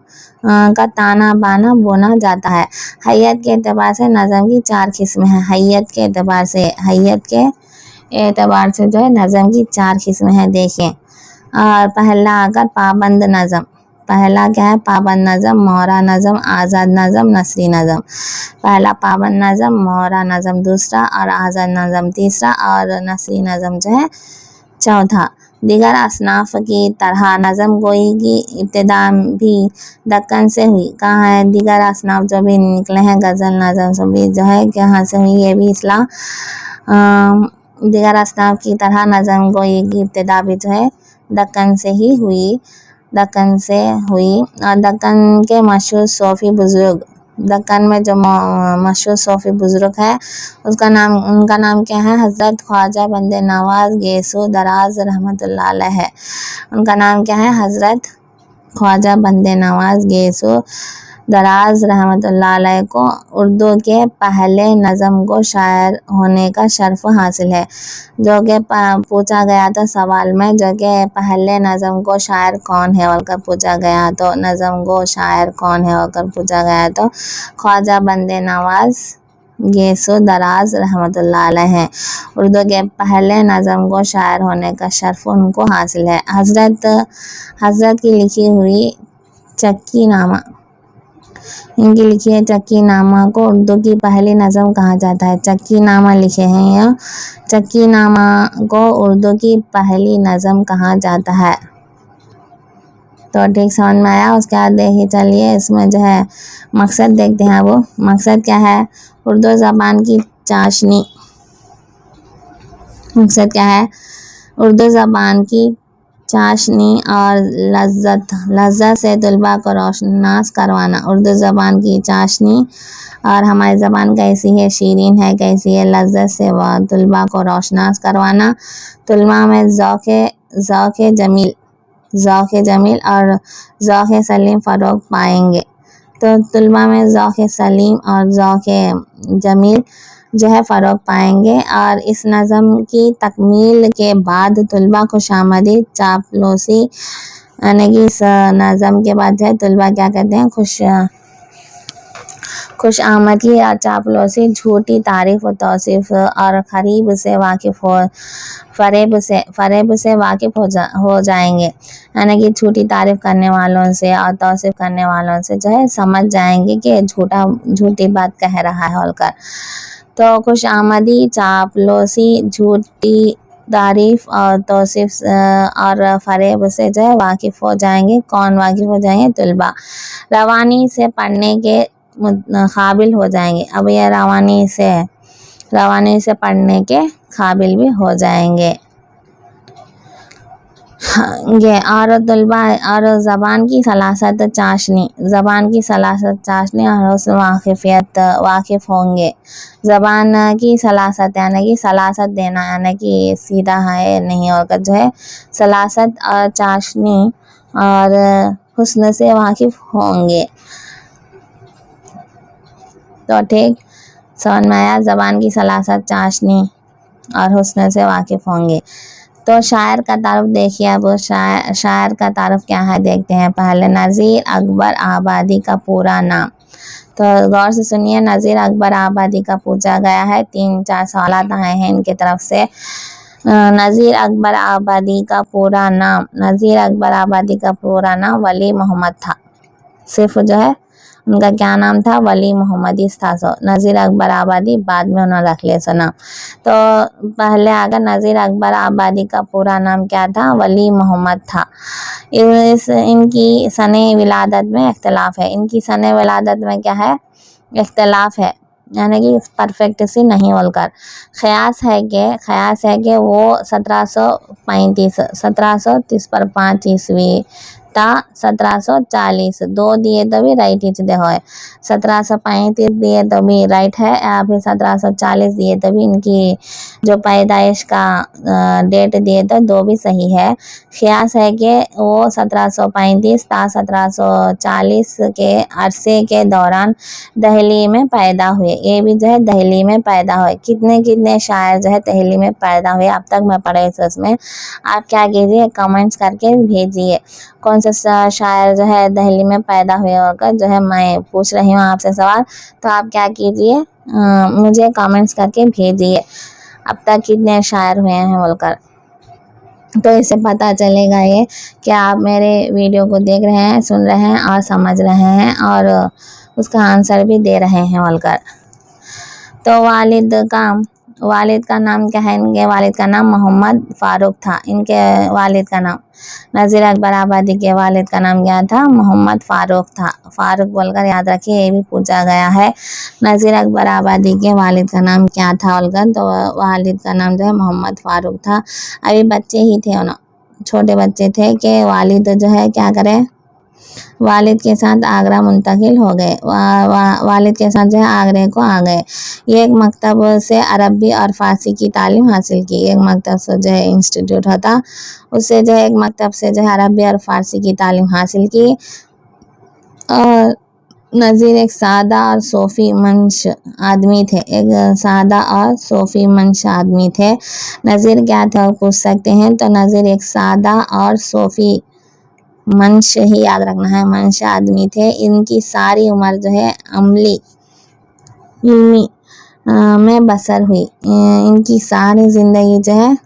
का ताना बाना बोना जाता है। हैयत के एतबार से नज़म की 4 किस्में हैं। हैयत के एतबार से जो है नज़म की 4 किस्में हैं। देखिए, और पहला अगर पाबंद नज़म, पहला क्या है, पाबंद नज़म, मोहरा नज़म, आज़ाद नज़म, नसरी नज़म। पहला पाबंद नज़म, मोहरा नज़म दूसरा, और आज़ाद नज़म तीसरा, और नसरी नज़म जो है चौथा। दीगर असनाफ की तरह नज़म गोई की इब्तिदा भी दक्कन से हुई। कहाँ है दीगर असनाफ जो भी निकले हैं गज़ल नज़म सब भी जो है कहाँ से हुई, ये भी इस्लाम दीगर असनाफ की तरह नज़म गोई की इब्तिदा भी जो है दक्कन से ही हुई, दक्कन से हुई। और दक्कन के मशहूर सूफी बुज़ुर्ग, दक्कन में जो मशहूर सूफी बुज़ुर्ग है उनका नाम क्या है, हज़रत ख्वाजा बंदे नवाज़ गेसो दराज रहमतुल्लाह अलैह है। उनका नाम क्या है, हज़रत ख्वाजा बंदे नवाज़ गेसो दराज रहमतुल्लाह अलैह को उर्दू के पहले नज़म को शायर होने का शर्फ हासिल है। जो कि पूछा गया था सवाल में, जो कि पहले नज़म को शायर कौन है होकर पूछा गया, तो नज़म को शायर कौन है होकर पूछा गया तो ख्वाजा बंदे नवाज़ गेसो दराज रहमतुल्लाह अलैह हैं। उर्दू के पहले नज़म को शायर होने का शर्फ उनको हासिल है। हज़रत की लिखी हुई चक्की नामा, इनकी लिखी है चक्की नामा को उर्दू की पहली नज़म कहा जाता है। चक्की नामा लिखे हैं यह, चक्की नामा को उर्दू की पहली नज़म कहा जाता है। तो ठीक समझ में आया। उसके बाद देखिए चलिए इसमें जो है मकसद देखते हैं। वो मकसद क्या है, उर्दू ज़बान की चाशनी, मकसद क्या है, उर्दू ज़बान की चाशनी और लज्जत से तलबा को रोशनास करवाना। उर्दू ज़बान की चाशनी और हमारी ज़बान कैसी है, शीरीन है, कैसी है, लज्जत से वह तलबा को रोशनास करवाना। तलबा में ज़ौक़ जमील और ज़ौक़ सलीम फ़रोग़ पाएंगे। तो तलबा में ज़ौक़ सलीम और ज़ौक़ जमील जो है फ़रोग़ पाएंगे। और इस नज़म की तकमील के बाद तलबा खुशामदीद चापलूसी, यानी कि इस नज़म के बाद जो है तलबा क्या कहते हैं, खुश आमदी और चापलूसी, झूठी तारीफ़ व तौसीफ़ और फ़रेब से वाकिफ़ हो जाएंगे। यानी कि झूठी तारीफ़ करने वालों से और तौसीफ़ करने वालों से जो है समझ जाएंगे कि झूठी बात कह रहा है होकर। तो खुश आमदी, चापलूसी, झूठी तारीफ़ और तौसीफ़ और फ़रेब से जो है वाकिफ़ हो जाएंगे। कौन वाकिफ़ हो जाएंगे, तलबा। रवानी से पढ़ने के काबिल हो जाएंगे। अब यह रवानी से पढ़ने के काबिल भी हो जाएंगे। ये और तलबा और ज़बान की सलासत चाशनी और उससे वाकिफ़ होंगे। ज़बान की सलासत यानी कि सलासत देना, यानी कि सीधा है नहीं होकर जो है सलासत और चाशनी और हुस्न से वाकिफ़ होंगे। तो ठीक समझ में आया, ज़बान की सलासत, चाशनी और हुस्न से वाकिफ़ होंगे। तो शायर का तारुफ देखिए। अब शायर का तारुफ क्या है देखते हैं। पहले नज़ीर अकबर आबादी का पूरा नाम। तो गौर से सुनिए, नज़ीर अकबर आबादी का पूछा गया है। 3-4 सवाल आए हैं इनके तरफ से। नज़ीर अकबर आबादी का पूरा नाम, नज़ीर अकबर आबादी का पूरा नाम वली मोहम्मद था। सिर्फ जो है उनका क्या नाम था, वली मोहम्मद था। नज़ीर अकबर आबादी बाद में उन्होंने रख लिया नाम। तो पहले अगर नज़ीर अकबर आबादी का पूरा नाम क्या था, वली मोहम्मद था। इनकी सने विलादत में इख्तलाफ है। इनकी सने विलादत में क्या है, इख्तलाफ है, यानी कि परफेक्ट सी नहीं बोलकर। ख़यास है कि वो 1730 पर 5 ईस्वी ता 1740 दो दिए तो भी राइट ही देखो है। 1735 दिए तो भी राइट है, या फिर 1740 दिए तो भी इनकी जो पैदाइश का डेट दिए तो दो भी सही है। ख़यास है कि वो 1735 ता 1740 के अरसे के दौरान दहली में पैदा हुए। ये भी जो है दहली में पैदा हुए। कितने शायर जो है दहली में पैदा हुए अब तक मैं पढ़े इसमें। आप क्या कीजिए, कमेंट्स करके भेजिए कौन सा शायर जो है दहली में पैदा हुए होगा। जो है मैं पूछ रही हूँ आपसे सवाल, तो आप क्या कीजिए, मुझे कमेंट्स करके भेजिए अब तक कितने शायर हुए हैं बोलकर। तो इससे पता चलेगा ये कि आप मेरे वीडियो को देख रहे हैं, सुन रहे हैं और समझ रहे हैं और उसका आंसर भी दे रहे हैं बोलकर। तो वालिद का नाम क्या है? इनके वालिद का नाम मोहम्मद फ़ारूक था। इनके वालिद का नाम नज़ीर अकबर आबादी के वालिद का नाम क्या था? मोहम्मद फ़ारूक था। फ़ारूक बोलकर याद रखिए, ये भी पूछा गया है। नज़ीर अकबर आबादी के वालिद का नाम क्या था बोलकर? तो वालिद का नाम जो है मोहम्मद फ़ारूक था। अभी बच्चे ही थे ना, छोटे बच्चे थे कि वालिद जो है क्या करें, वालिद के साथ आगरा मुंतकिल हो गए। वालिद के साथ जो है आगरे को आ गए। ये एक मकतब से अरबी और फ़ारसी की तालीम हासिल की। एक मकतब से जो है इंस्टीट्यूट होता, उससे जो है एक मकतब से जो है अरबी और फ़ारसी की तालीम हासिल की। और नज़ीर एक सादा और सूफ़ी मंश आदमी थे। एक सादा और सूफ़ी मंश आदमी थे। नज़ीर क्या था पूछ सकते हैं। तो नज़ीर एक सादा और सूफ़ी मंश ही याद रखना है, मंश आदमी थे। इनकी सारी उम्र जो है अमली इल्मी में बसर हुई। इनकी सारी ज़िंदगी जो है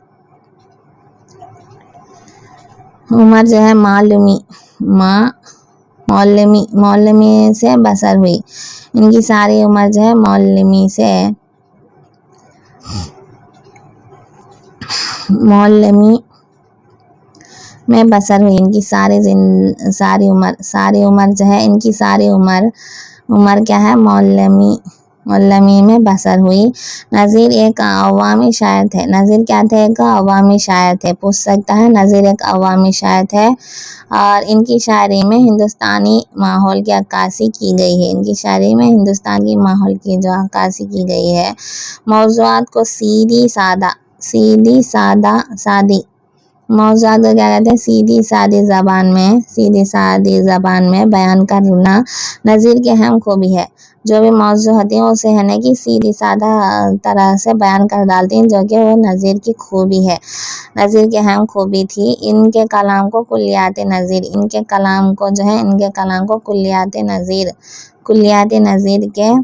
उम्र जो है मौलमी से बसर हुई। इनकी सारी उम्र जो है मौलमी में बसर हुई। इनकी सारी उम्र जो है, इनकी सारी उम्र क्या है? मौलमी में बसर हुई। नज़ीर एक अवामी शायर थे। नज़ीर क्या थे? एक अवामी शायर थे। पूछ सकता है, नज़ीर एक अवामी शायर थे और इनकी शायरी में हिंदुस्तानी माहौल की अक्कासी की गई है। इनकी शायरी में हिंदुस्तान की माहौल की जो अक्कासी की गई है। मौज़ूआत को सादी मौज़ूआत को क्या कहते हैं? सीधी सादी ज़बान में बयान करना नज़ीर की अहम खूबी है। जो भी मौज़ू होती हैं उसे है ना कि सीधी सादा तरह से बयान कर डालती हैं, जो कि वो नज़ीर की खूबी है, नज़ीर की अहम खूबी थी। इनके कलाम को कुल्लियात नज़ीर के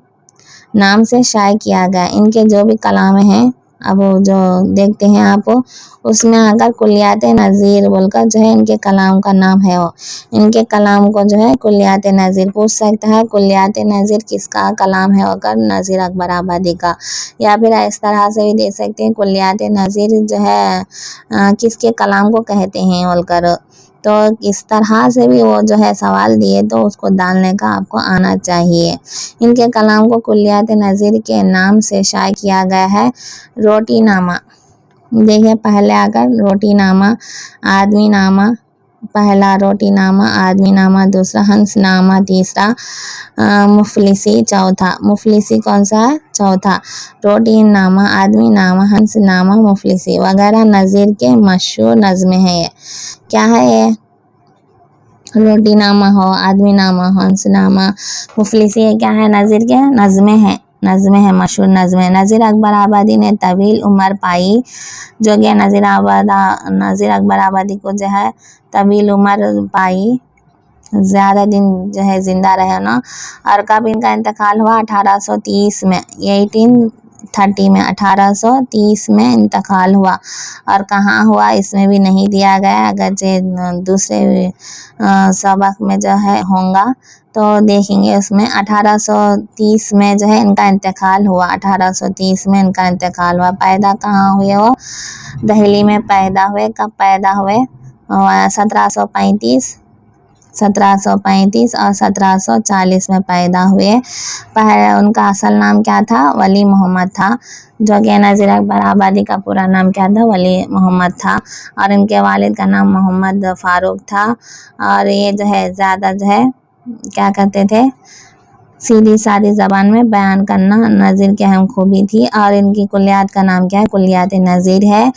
नाम से शाये किया गया। इनके जो भी कलाम हैं, अब जो देखते हैं आप, उसमें अगर कुल्लियात नज़ीर बोलकर जो है इनके कलाम का नाम है, वो इनके कलाम को जो है कुल्लियात नज़ीर। पूछ सकता है कुल्लियात नज़ीर किसका कलाम है? अगर नज़ीर अकबर आबादी का। या फिर इस तरह से भी दे सकते हैं कुल्लियात नज़ीर जो है किसके कलाम को कहते हैं बोलकर। तो इस तरह से भी वो जो है सवाल दिए तो उसको डालने का आपको आना चाहिए। इनके कलाम को कुल्लियात नज़ीर के नाम से शाये किया गया है। रोटीनामा देखिए, पहले आकर रोटीनामा, आदमी नामा, पहला रोटीनामा, आदमी नामा, दूसरा हंसनामा, तीसरा मुफलिसी, चौथा मुफलिसी कौन सा है? चौथा। रोटीनामा, आदमी नामा, हंसनामा, मुफलिसी वगैरह नज़ीर के मशहूर नज़्में हैं। ये क्या है? ये रोटीनामा हो, आदमी नामा, हंसनामा, मुफलिसी, ये क्या है? नज़ीर के नज़्में हैं, मशहूर नज़्में। नज़ीर अकबर आबादी ने तवील उम्र पाई, जो कि नज़ीर अकबर आबादी को जो है तवील उम्र पाई, ज़्यादा दिन जो है ज़िंदा रहे ना। और कब इनका इंतकाल हुआ? 1830 में, 1830 में, 1830 में इंतकाल हुआ। और कहाँ हुआ इसमें भी नहीं दिया गया। अगर जो दूसरे सबक में जो है होगा तो देखेंगे उसमें। 1830 में जो है इनका इंतकाल हुआ। 1830 में इनका इंतकाल हुआ। पैदा कहाँ हुए? वो दिल्ली में पैदा हुए। कब पैदा हुए? 1735 और 1740 में पैदा हुए। उनका असल नाम क्या था? वली मोहम्मद था, जो कि नज़ीर अकबर आबादी का पूरा नाम क्या था? वली मोहम्मद था। और इनके वालिद का नाम मोहम्मद फ़ारूक था। और ये जो है ज़्यादा जो है क्या करते थे? सीधी सादी ज़बान में बयान करना नज़ीर की अहम खूबी थी। और इनकी कुल्लियात का नाम क्या है? कुल्लियात नज़ीर है।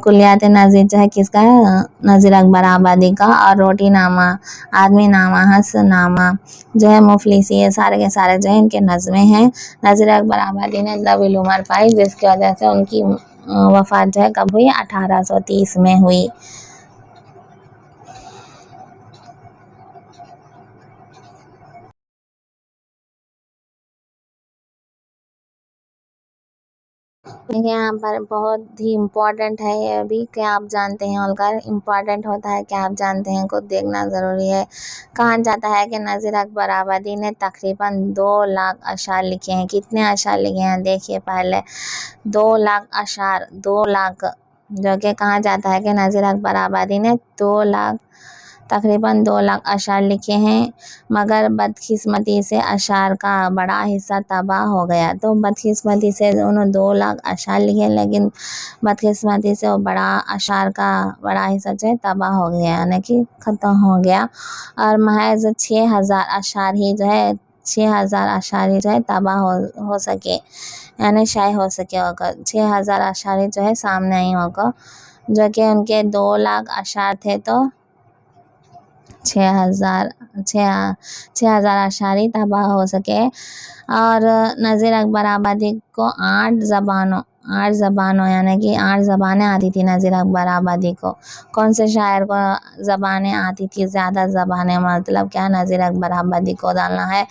कुल्लियात नज़ीर जो है किसका है? नज़ीर अकबर आबादी का। और रोटीनामा, आदमी नामा, हंसनामा जो है, मुफलिसी, ये सारे के सारे जो है इनके नज़्में हैं। नज़ीर अकबर आबादी ने तवील उम्र पाई, जिसकी वजह से उनकी वफ़ात जो है कब हुई? 1830 में हुई। देखिए यहाँ पर बहुत ही इम्पोर्टेंट है ये भी, क्या आप जानते हैं होलकर इम्पोर्टेंट होता है, क्या आप जानते हैं को देखना ज़रूरी है। कहा जाता है कि नज़ीर अकबर आबादी ने तकरीबन 2 लाख अशार लिखे हैं। कितने अशार लिखे हैं देखिए पहले, 2 लाख अशार, 2 लाख, जो कि कहा जाता है कि नज़ीर अकबर आबादी ने तकरीबन 2 लाख अशार लिखे हैं, मगर बदकिस्मती से अशार का बड़ा हिस्सा तबाह हो गया। तो बदकिस्मती से उन्होंने 2 लाख अशार लिखे, लेकिन बदकिस्मती से वो अशार का बड़ा हिस्सा जो है तबाह हो गया, यानी कि ख़त्म हो गया, और महज 6,000 अशार ही जो है 6,000 अशार ही जो है तबाह हो सके, यानी शाये हो सके होगा। 6,000 अशार ही जो है सामने आई होगा, जो कि उनके 2 लाख अशार थे, तो 6,000 अशारी तबाह हो सके। और नज़ीर अकबर आबादी को 8 ज़बानों यानी कि 8 ज़बानें आती थी नज़ीर अकबर आबादी को। कौन से शायर को ज़बानें आती थी, ज़्यादा ज़बानें, मतलब क्या नज़ीर अकबर आबादी को डालना है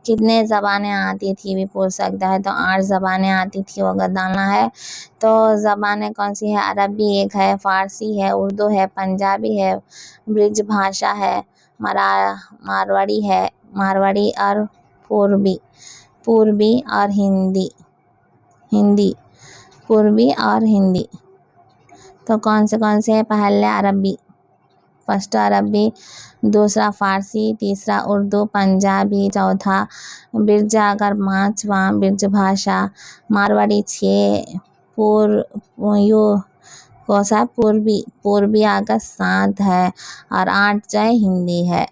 कितने ज़बानें आती थी भी पूछ सकता है, तो 8 ज़बानें आती थी अगर डालना है। तो ज़बानें कौन सी है, अरबी एक है, फ़ारसी है, उर्दू है, पंजाबी है, ब्रिज भाषा है, मारवाड़ी और पूर्वी और हिंदी, पूर्वी और हिंदी। तो कौन से है, पहले अरबी, फर्स्ट अरबी, दूसरा फ़ारसी, तीसरा उर्दू, पंजाबी चौथा, बिरजागर पाँचवा, ब्रिज भाषा, मारवाड़ी 6, पूर्वी आकर 7 है, और 8 जो है हिंदी है।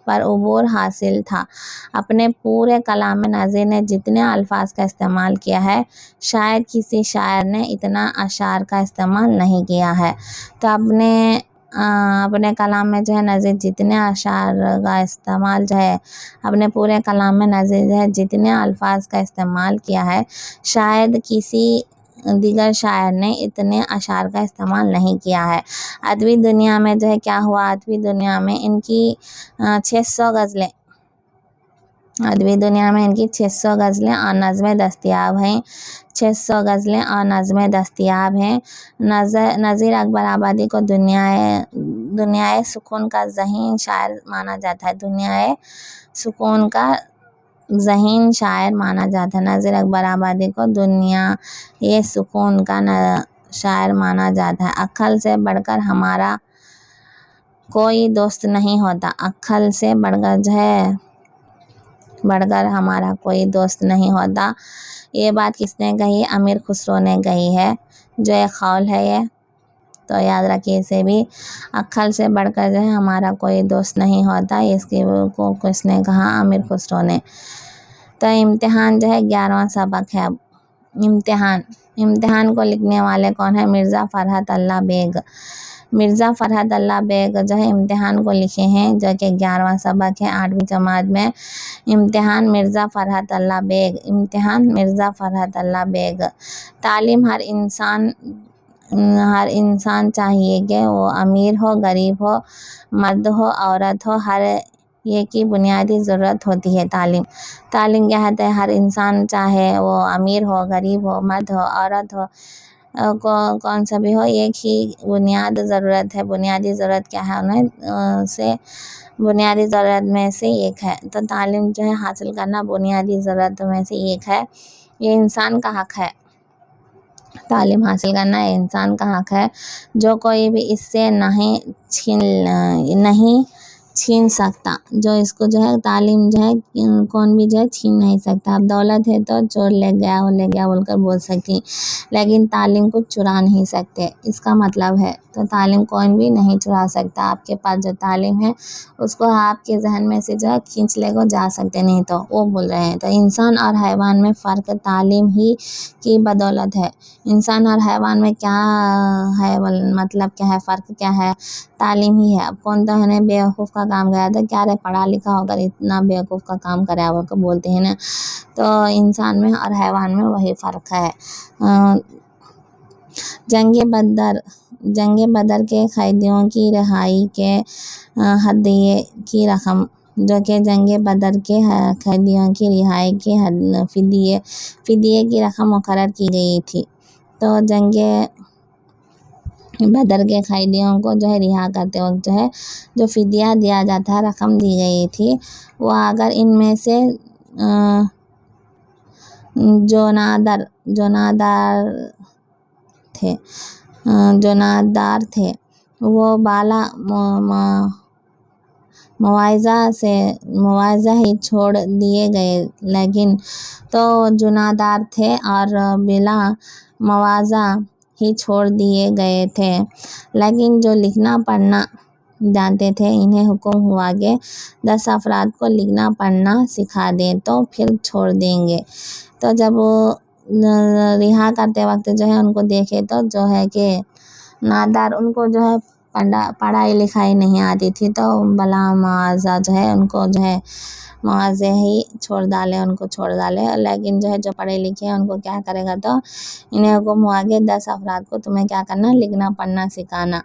पर उबूर हासिल था। अपने पूरे कलाम में नज़ीर ने जितने अल्फाज का इस्तेमाल किया है, शायद किसी शायर ने इतना अशार का इस्तेमाल नहीं किया है। तो अपने कलाम में जो है नज़ीर जितने अशार का इस्तेमाल जो है, अपने पूरे कलाम में नज़ीर जो है जितने अल्फाज का इस्तेमाल किया है, शायद किसी दीगर शायर ने इतने अशार का इस्तेमाल नहीं किया है। अदबी दुनिया में जो है क्या हुआ, अदबी दुनिया में इनकी 600 गज़लें, अदबी दुनिया में इनकी 600 गज़लें और नज़में दस्तयाब हैं। 600 गज़लें और नज़में दस्तयाब हैं। नज़ीर अकबर आबादी को दुनियाए सुकून का ज़हीन शायर माना जाता है। दुनियाए सुकून का ज़हीन शायर माना जाता है। नज़ीर अकबर आबादी को दुनियाए सुकून का शायर माना जाता है। अक्ल से बढ़कर हमारा कोई दोस्त नहीं होता। अक्ल से बढ़कर हमारा कोई दोस्त नहीं होता। ये बात किसने कही, अमीर खुसरो ने कही है। जो एक कौल है ये, तो याद रखिए इसे भी। अक्ल से बढ़कर जो है हमारा कोई दोस्त नहीं होता, इसकी को किसने कहा, अमीर खुसरो ने। तो इम्तिहान जो है 11वां सबक है। अब इम्तिहान को लिखने वाले कौन है, मिर्ज़ा फ़रहत अल्लाह बेग। मिर्ज़ा फ़रहत अल्लाह बेग जो है इम्तिहान को लिखे हैं, जो कि 11वां सबक है 8वीं जमात में। इम्तिहान मिर्ज़ा फ़रहत अल्लाह बेग। तालीम हर इंसान चाहिए कि वो अमीर हो, गरीब हो, मर्द हो, औरत हो, हर ये की बुनियादी ज़रूरत होती है तालीम क्या होता है, हर इंसान चाहे वो अमीर हो, गरीब हो, मर्द हो, औरत हो, कौन सा भी हो, एक ही बुनियादी ज़रूरत है। बुनियादी ज़रूरत क्या है, बुनियादी ज़रूरत में से एक है। तो तालीम जो है हासिल करना बुनियादी ज़रूरतों में से एक है। ये इंसान का हक़ है, तालीम हासिल करना इंसान का हक़ है, जो कोई भी इससे नहीं छीन सकता। जो इसको जो है तालीम जो है कौन भी जो है छीन नहीं सकता। अब दौलत है तो चोर ले गया बोलकर बोल सकती, लेकिन तालीम को चुरा नहीं सकते, इसका मतलब है। तो तालीम कौन भी नहीं चुरा सकता। आपके पास जो तालीम है उसको आपके जहन में से जो है खींच ले जा सकते, नहीं तो वो बोल रहे हैं। तो इंसान और हैवान में फ़र्क तालीम ही की बदौलत है। इंसान और हैवान में क्या है, मतलब क्या है, फ़र्क क्या है, तालीम ही है। अब कौन तो है ना बेवकूफ़ का काम गया था, क्या रे पढ़ा लिखा होकर इतना बेवकूफ़ का काम कराया वो को बोलते हैं ना। तो इंसान में और हैवान में वही फ़र्क है। जंग बदर के कैदियों की रिहाई के हदिये की रकम, जो कि जंग बदर के कैदियों की रिहाई के फिदिये की रकम मुकर्रर की गई थी। तो जंगे बदर के कैदियों को जो है रिहा करते वक्त जो है जो फिदिया दिया जाता है, रकम दी गई थी, वो अगर इनमें से जोनादार थे वो बाला मुआवजा ही छोड़ दिए गए, लेकिन तो जुनादार थे और बिला मुआवजा ही छोड़ दिए गए थे, लेकिन जो लिखना पढ़ना जानते थे इन्हें हुक्म हुआ कि 10 अफराद को लिखना पढ़ना सिखा दें तो फिर छोड़ देंगे। तो जब वो रिहा करते वक्त जो है उनको देखे तो जो है कि नादार उनको जो है पढ़ाई लिखाई नहीं आती थी, तो बला मुआवजा जो है उनको जो है मुआवजे ही छोड़ डाले, लेकिन जो है जो पढ़े लिखे हैं उनको क्या करेगा, तो इन्हें हुक्म हुआ कि 10 अफराद को तुम्हें क्या करना, लिखना पढ़ना सिखाना,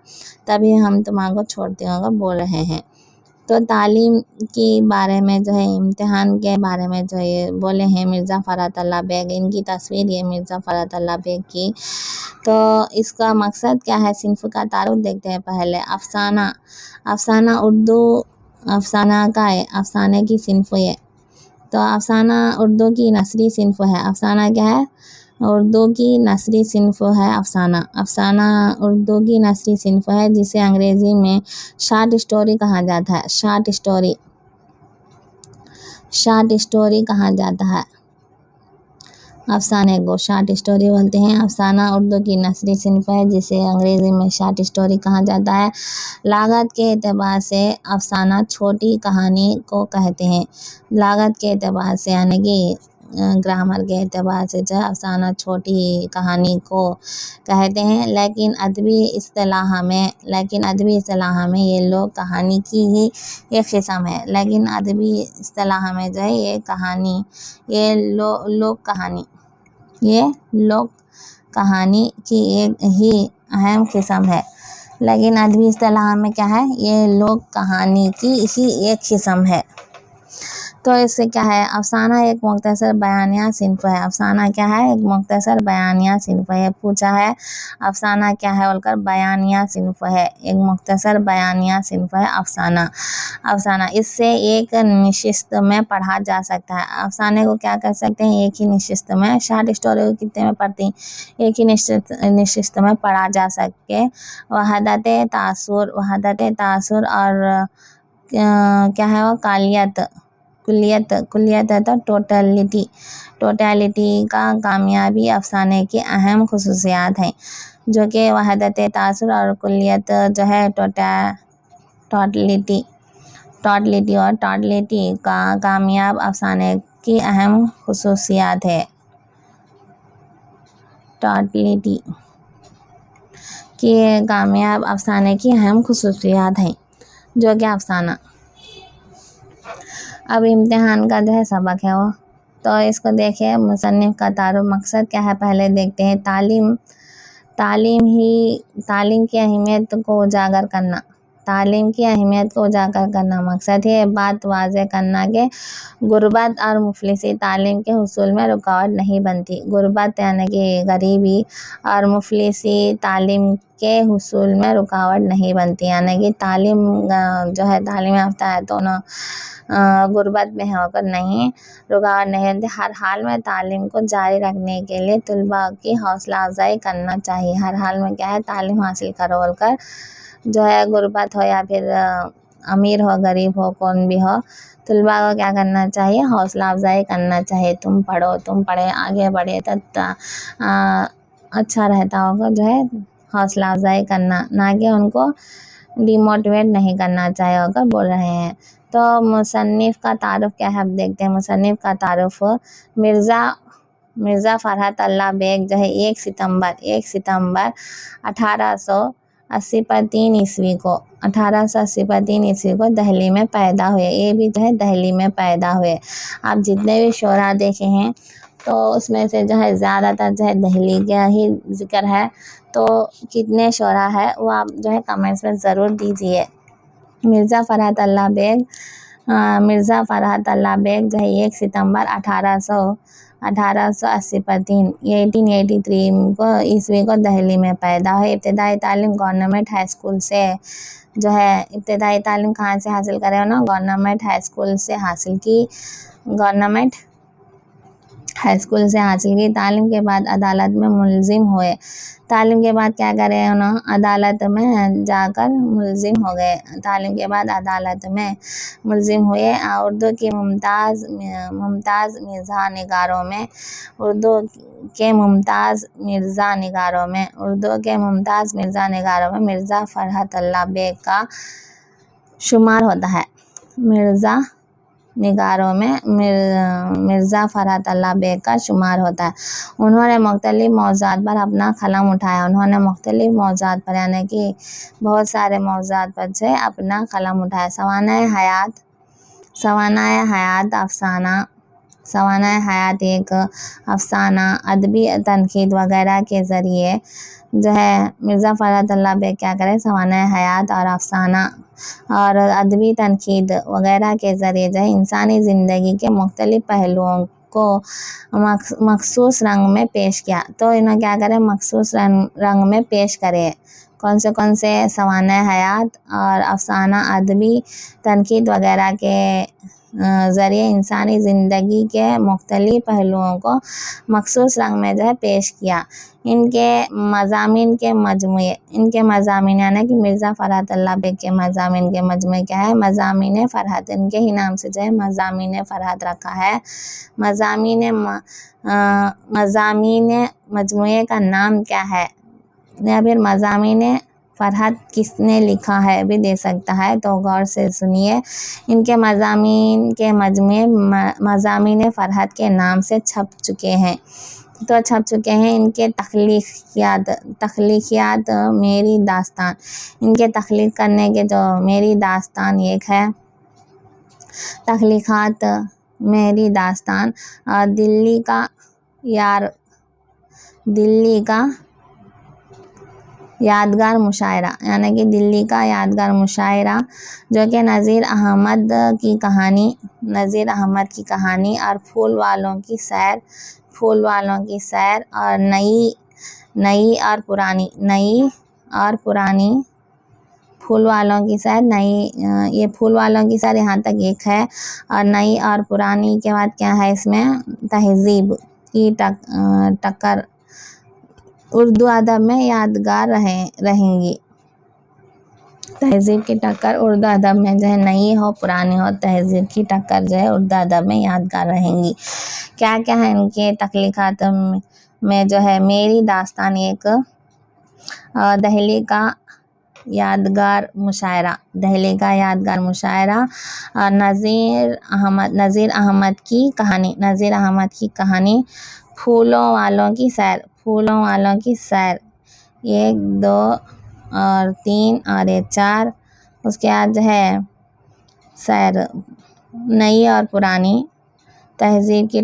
तभी हम तुम्हारा छोड़ते होगा बोल रहे हैं। तो तालीम के बारे में जो है इम्तिहान के बारे में जो ये बोले हैं मिर्ज़ा फ़रहत अल्लाह बेग, इनकी तस्वीर ये मिर्ज़ा फ़रहत अल्लाह बेग की। तो इसका मकसद क्या है, सिन्फ का तारुफ देखते हैं पहले। अफसाना उर्दू अफसाना का है, अफसाने की सिन्फ है। तो अफसाना उर्दू की नस्री सिन्फ है। अफसाना क्या है, उर्दू की नस्री सिन्फ है अफसाना उर्दू की नस्री सिन्फ है, जिसे अंग्रेज़ी में शॉर्ट स्टोरी कहा जाता है। शॉर्ट स्टोरी कहा जाता है। अफसाने को शॉर्ट स्टोरी बोलते हैं। अफसाना उर्दू की नस्री सिन्फ है, जिसे अंग्रेज़ी में शॉर्ट स्टोरी कहा जाता है। लागत के एतबार से अफसाना छोटी कहानी को कहते हैं। लागत के एतबार से यानी कि ग्रामर के एतबार से जो अफसाना छोटी कहानी को कहते हैं, लेकिन अदबी इस्तिलाह में ये लोग कहानी की ही एक किस्म है। लेकिन अदबी इस्तिलाह में जो है ये कहानी, ये लोक कहानी की एक ही अहम किस्म है। लेकिन अदबी इस्तिलाह में क्या है, ये लोक कहानी की ही एक किस्म है। तो इससे क्या है, अफसाना एक मुख्तसर बयानिया सिन्फ है। अफसाना क्या है, एक मुख्तसर बयानिया सिन्फ है। पूछा है अफसाना क्या है बोलकर, बयानिया सिन्फ है, एक मुख्तसर बयानिया सिन्फ है अफसाना। इससे एक निशिस्त में पढ़ा जा सकता है। अफसाने को क्या कर सकते हैं, एक ही निशिस्त में। शॉर्ट स्टोरी को कितने में पढ़ती, एक ही निशिस्त में पढ़ा जा सके। वहदत तासुर और क्या है वो, कुलियत है तो टोटलिटी का कामयाबी अफसाने की अहम खुसूसियात हैं, जो कि वहदत तासुर और कुलियत जो है टोटलिटी का कामयाब अफसाने की अहम खुसूसियात है। टोटलिटी की कामयाब अफसाने की अहम खुसूसियात हैं, जो कि अफसाना। अब इम्तिहान का जो है सबक है वो, तो इसको देखिए। मुसन्निफ़ का तारुफ, मकसद क्या है पहले देखते हैं। तालीम की अहमियत को उजागर करना। तालीम की अहमियत को उजागर करना मकसद है बात वाज़ेह करना कि गुर्बत और मुफलिसी तालीम के हुसूल में रुकावट नहीं बनती। गुर्बत यानी कि गरीबी और मुफलिसी तालीम के हुसूल में रुकावट नहीं बनती, यानी कि तालीम जो है तालीम याफ्ता है तो ना गुर्बत में होकर नहीं रुकावट नहीं बनती। हर हाल में तालीम को जारी रखने के लिए तलबा की हौसला अफजाई करना चाहिए। हर हाल में क्या है, तालीम हासिल करो बोलकर जो है गुर्बत हो या फिर अमीर हो गरीब हो कौन भी हो, तलबा को क्या करना चाहिए, हौसला अफजाई करना चाहिए। तुम पढ़े आगे बढ़े तो अच्छा रहता होगा, जो है हौसला अफजाई करना, ना कि उनको डिमोटिवेट नहीं करना चाहिए होकर बोल रहे हैं। तो मुसन्निफ़ का तारुफ क्या है, अब देखते हैं। मुसन्निफ़ का तारुफ मिर्ज़ा फ़रहत अल्लाह बेग जो है 1 सितंबर 1880 पर 3 ईस्वी को 1880 पर 3 ईस्वी को दिल्ली में पैदा हुए। ये भी जो है दिल्ली में पैदा हुए। आप जितने भी शोरा देखे हैं तो उसमें से जो है ज़्यादातर जो है दिल्ली का ही जिक्र है। तो कितने शोरा है वो आप जो है कमेंट्स में ज़रूर दीजिए। मिर्ज़ा फ़रहत अल्लाह बेग मिर्ज़ा फ़रहत अल्लाह बेग जो है 1 सितंबर 1880 पर 1883 को ईस्वी को दिल्ली में पैदा हुए। इब्तदाई तालीम गवर्नमेंट हाई स्कूल से जो है इब्तदाई तालीम कहाँ से हासिल करे उन्होंने गवर्नमेंट हाई स्कूल से हासिल की। गवर्नमेंट हाई स्कूल से हासिल की। तालीम के बाद अदालत में मुलजिम हुए। तालीम के बाद क्या करे उन्होंने अदालत में जाकर मुलजिम हो गए। तालीम के बाद अदालत में मुलजिम हुए। उर्दू की मुमताज़ मिर्ज़ा निगारों में उर्दू के मुमताज़ मिर्ज़ा निगारों में उर्दू के मुमताज़ मिर्ज़ा निगारों में मिर्ज़ा फ़रहत अल्लाह बेग का शुमार होता है। मिर्ज़ा निगारों में मिर्ज़ा फ़रहत अल्लाह बेग का शुमार होता है। उन्होंने मुख्तलिफ़ मौज़ूआत पर अपना कलम उठाया। उन्होंने मुख्तलिफ़ मौज़ूआत पर यानी कि बहुत सारे मौज़ूआत पर से अपना कलम उठाया। सवानाए हयात अफ़साना सवानाए हयात एक अफ़साना अदबी तनक़ीद वगैरह के ज़रिए जो है मिर्ज़ा फ़रहत अल्लाह बेग क्या करें सवानाए हयात और अफ़साना और अदबी तनक़ीद वगैरह के ज़रिए जो है इंसानी ज़िंदगी के मुख्तलिफ़ पहलुओं को मखसूस रंग में पेश किया। तो इन्हें क्या करें मखसूस रंग में पेश करे। कौन से सवानाए हयात और अफ़साना अदबी तनक़ीद वगैरह के ज़रिए इंसानी ज़िंदगी के मुख्तलिफ़ पहलुओं को मखसूस रंग में जो है पेश किया। इनके मज़ामीन यानी कि मिर्ज़ा फ़रहत अल्लाह बेग के मज़ामीन के मजमूए क्या है मज़ामीन फ़रहत। इनके ही नाम से जो है मज़ामीन फ़रहत रखा है। मज़ामीन मजमूए का नाम क्या है या फिर मज़ामीन फ़रहत किसने लिखा है भी दे सकता है। तो गौर से सुनिए। इनके मज़ामीन के मजमूए मज़ामीन फ़रहत के नाम से छप चुके हैं। इनके तख्लीक़ियात मेरी दास्तान। इनके तख्लीक़ करने के जो मेरी दास्तान एक है तख्लीक़ात मेरी दास्तान और दिल्ली का यादगार मुशायरा यानी कि दिल्ली का यादगार मुशायरा जो कि नज़ीर अहमद की कहानी और फूल वालों की सैर और नई और पुरानी फूल वालों की सैर ये फूल वालों की सैर यहाँ तक एक है। और नई और पुरानी के बाद क्या है इसमें तहज़ीब की टक्कर उर्दू अदब में यादगार रहेंगी। तहज़ीब की टक्कर उर्दू अदब में जो है नई हो पुरानी हो तहज़ीब की टक्कर जो है उर्दू अदब में यादगार रहेंगी। क्या क्या है इनके तख्लीक़ात में जो है मेरी दास्तान एक दिल्ली का यादगार मुशायरा और नज़ीर अहमद की कहानी फूलों वालों की सैर 1 2 और 3 और ये 4। उसके बाद जो है सैर नई और पुरानी तहज़ीब की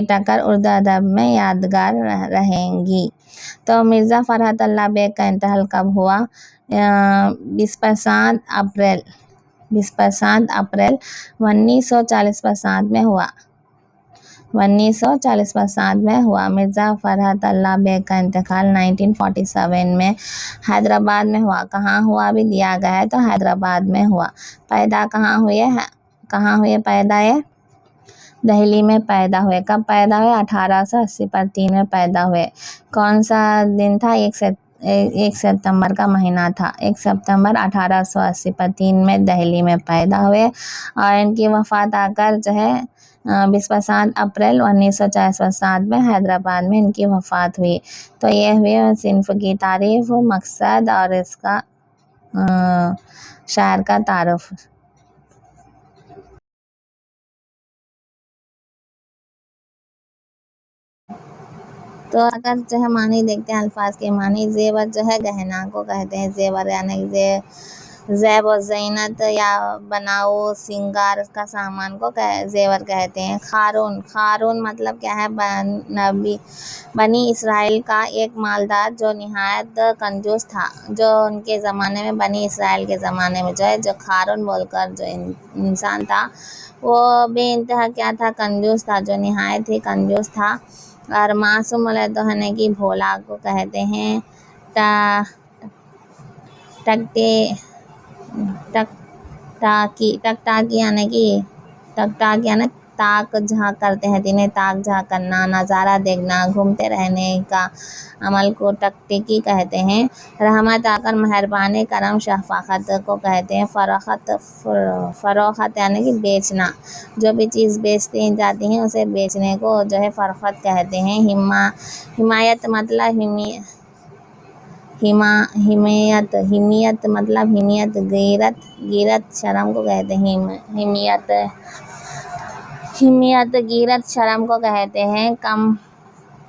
टक्कर उर्दू अदब में यादगार रहेंगी। तो मिर्ज़ा फ़रहत अल्लाह बेग का इंतकाल कब हुआ 27 अप्रैल 1940 में हुआ। 1940 में हुआ। मिर्ज़ा फ़रहत अल्लाह बेग का इंतकाल 1947 में हैदराबाद में हुआ। कहाँ हुआ भी दिया गया है तो हैदराबाद में हुआ। पैदा कहाँ हुए पैदा ये दिल्ली में पैदा हुए। कब पैदा हुए 1880 पर 3 में पैदा हुए। कौन सा दिन था 1 सितंबर का महीना था। 1 सितंबर 1880 पर 3 में दिल्ली में पैदा हुए। और इनकी वफ़ात आकर जो है 27 अप्रैल 1947 में हैदराबाद में इनकी वफ़ात हुई। तो ये हुए सिन्फ़ की तारीफ़ मकसद और इसका शायर का तारुफ। तो अगर जो है मानी देखते हैं अल्फाज के मानी जेवर जो है गहना को कहते हैं। जेवर यानी ज़ैब और ज़ीनत या बनाओ सिंगार का सामान को जेवर कहते हैं। खारून, खारून मतलब क्या है? बनी इसराइल का एक मालदार जो निहायत कंजूस था। जो उनके ज़माने में, बनी इसराइल के ज़माने में जो है, जो खारून बोलकर जो इंसान था वो बेइंतहा क्या था? कंजूस था, जो निहायत ही कंजूस था। और मासूम बोले तो है कि भोला को कहते हैं। टकटे टकटाकी यानी ताक झाँक करते हैं, जिन्हें ताक झाँक करना, नज़ारा देखना, घूमते रहने का अमल को टकटकी कहते हैं। रहमत आकर मेहरबानी, करम शफ़क़त को कहते हैं। फ़रोख्त यानी कि बेचना, जो भी चीज़ बेचती जाती हैं उसे बेचने को जो है फ़रोख्त कहते हैं। हिमायत मतलब हिमियत मतलब हिमियत। गिरत शर्म को कहते हैं। हिमियत गिरत शर्म को कहते हैं।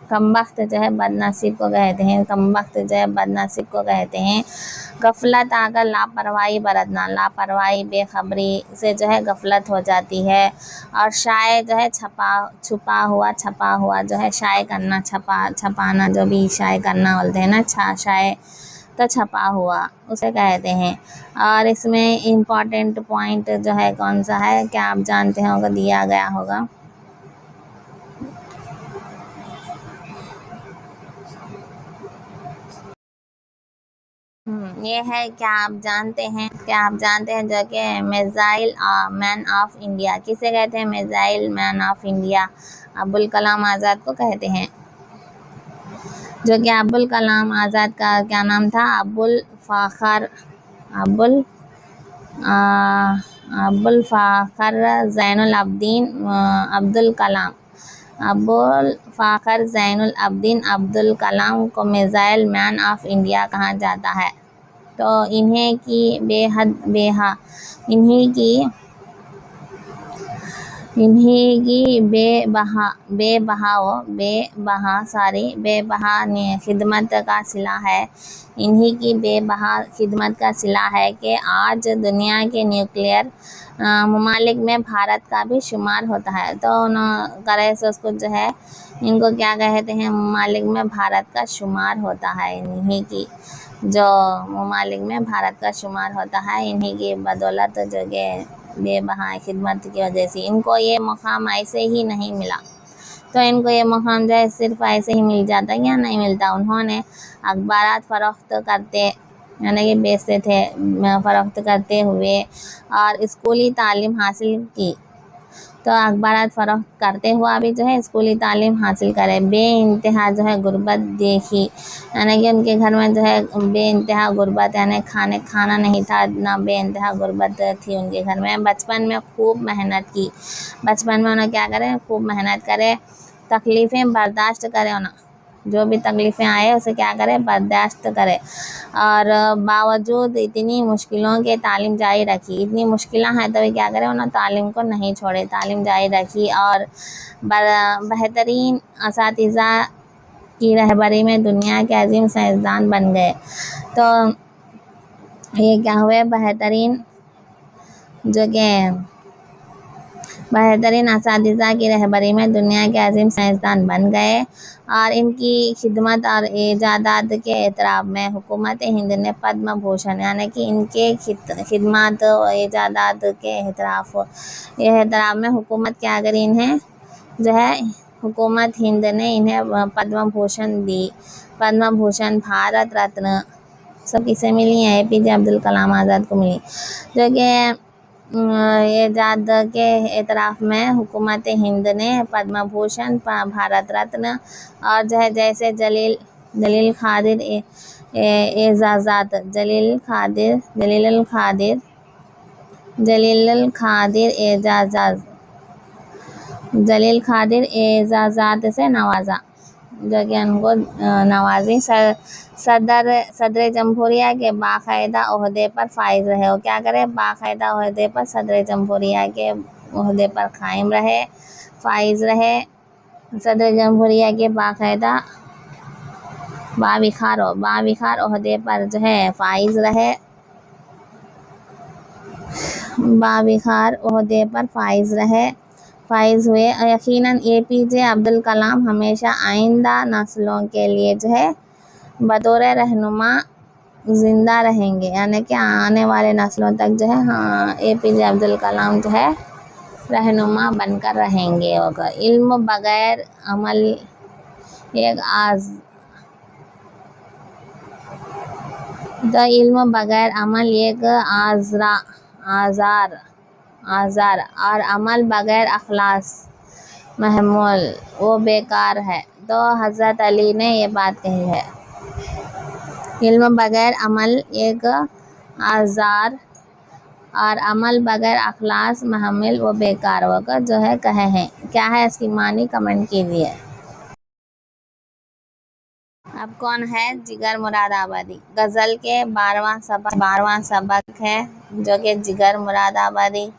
कमबख्त जो है बदनसीब को कहते हैं। कमबख्त जो है बदनसीब को कहते हैं। गफलत आकर लापरवाही बरतना, लापरवाही बेखबरी से जो है गफलत हो जाती है। और शाय जो है छुपा हुआ जो है शाय करना, छपाना, जो भी शाय करना बोलते हैं ना, शाय तो छपा हुआ उसे कहते हैं। और इसमें इम्पॉर्टेंट पॉइंट जो है कौन सा है, क्या आप जानते होंगे? दिया गया होगा। ये है क्या आप जानते हैं? जो कि मिसाइल मैन ऑफ इंडिया किसे कहते हैं? Missile man of India Abdul Kalam Azad को कहते हैं। जो कि अब्दुल कलाम आज़ाद का क्या नाम था? अब्दुल फ़ाखर ज़ैनुल आबिदीन अब्दुल कलाम। अब्दुल फ़ाखर ज़ैनुल आबिदीन अब्दुल कलाम को मिसाइल मैन ऑफ इंडिया कहा जाता है। तो इन्हीं की बेबहा खिदमत का सिला है। इन्हीं की बेबहा खिदमत का सिला है कि आज दुनिया के न्यूक्लियर ममालिक में भारत का भी शुमार होता है। तो करे से उसको जो है, इनको क्या कहते हैं? ममालिक में भारत का शुमार होता है। इन्हीं की जो ममालिक में भारत का शुमार होता है, इन्हीं की बदौलत जो कि बेबहा खिदमत की वजह से इनको ये मुकाम ऐसे ही नहीं मिला। तो इनको ये मुकाम जो है सिर्फ ऐसे ही मिल जाता या नहीं मिलता। उन्होंने अखबारात फ़रोख्त करते यानी कि बेचते थे, फ़रोख्त करते हुए और स्कूली तालीम हासिल की। तो अखबारात फ़रोख्त करते हुआ भी जो है स्कूली तालीम हासिल करे। बेइंतहा जो है गुर्बत देखी, यानी कि उनके घर में जो है बेइंतहा गुर्बत, यानी खाना नहीं था, ना बेइंतहा गुर्बत थी उनके घर में। बचपन में खूब मेहनत की, बचपन में उन्हें क्या करें? खूब मेहनत करे। तकलीफ़ें बर्दाश्त करें, उन्हें जो भी तकलीफ़ें आए उसे क्या करें? बर्दाश्त करे। और बावजूद इतनी मुश्किलों के तालीम जारी रखी। इतनी मुश्किलें हैं तो वे क्या करें? उन्होंने तालीम को नहीं छोड़े, तालीम जारी रखी। और बेहतरीन असातिज़ा की रहबरी में दुनिया के अजीम साइंसदान बन गए। तो ये क्या हुए? बेहतरीन असातिज़ा की रहबरी में दुनिया के अजीम साइंसदान बन गए। और इनकी खिदमत और इजादात के एतराफ़ में हुकूमत हिंद ने पद्म भूषण, यानी कि इनके खिदमत और इजादात के एतराफ़ में हुकूमत क्या करी? इन्हें जो है हुकूमत हिंद ने इन्हें पद्म भूषण दी। पद्म भूषण, भारत रत्न सब किसे मिली हैं? APJ अब्दुल कलाम आज़ाद को मिली। जो कि एजाद के एतराफ़ में हुकूमत हिंद ने पद्म भूषण, भारत रत्न और जो है जैसे जलील खादिर एजाज़ात, जलील खादिर एजाज़ात से नवाजा, जो कि उनको नवाजी। सदर जमहूरिया के बाकायदा ओहदे पर फाइज रहे। वो क्या करे? बाकायदा ओहदे पर सदर जमहूरिया के ओहदे पर कायम रहे, फाइज रहे। सदर जमहूरिया के बाकायदा बाविखार ओहदे पर जो है फाइज रहे। बाविखार ओहदे पर फाइज हुए। यकीनन APJ अब्दुल कलाम हमेशा आइंदा नस्लों के लिए जो है बतौर रहनुमा जिंदा रहेंगे, यानी कि आने वाले नस्लों तक जो है हाँ APJ अब्दुल कलाम जो है रहनुमा बनकर रहेंगे होगा। इल्म बगैर अमल एक इल्म बगैर अमल एक आज़ार और अमल बगैर अखलास महमूल वो बेकार है। तो हज़रत अली ने ये बात कही है। इल्म बगैर अमल एक आज़ार और अमल बगैर अखलास महमूल वो बेकार होगा जो है कहे हैं। क्या है इसकी मानी, कमेंट कीजिए। अब कौन है जिगर मुरादाबादी? गज़ल के 12वां सबक है जो कि जिगर मुरादाबादी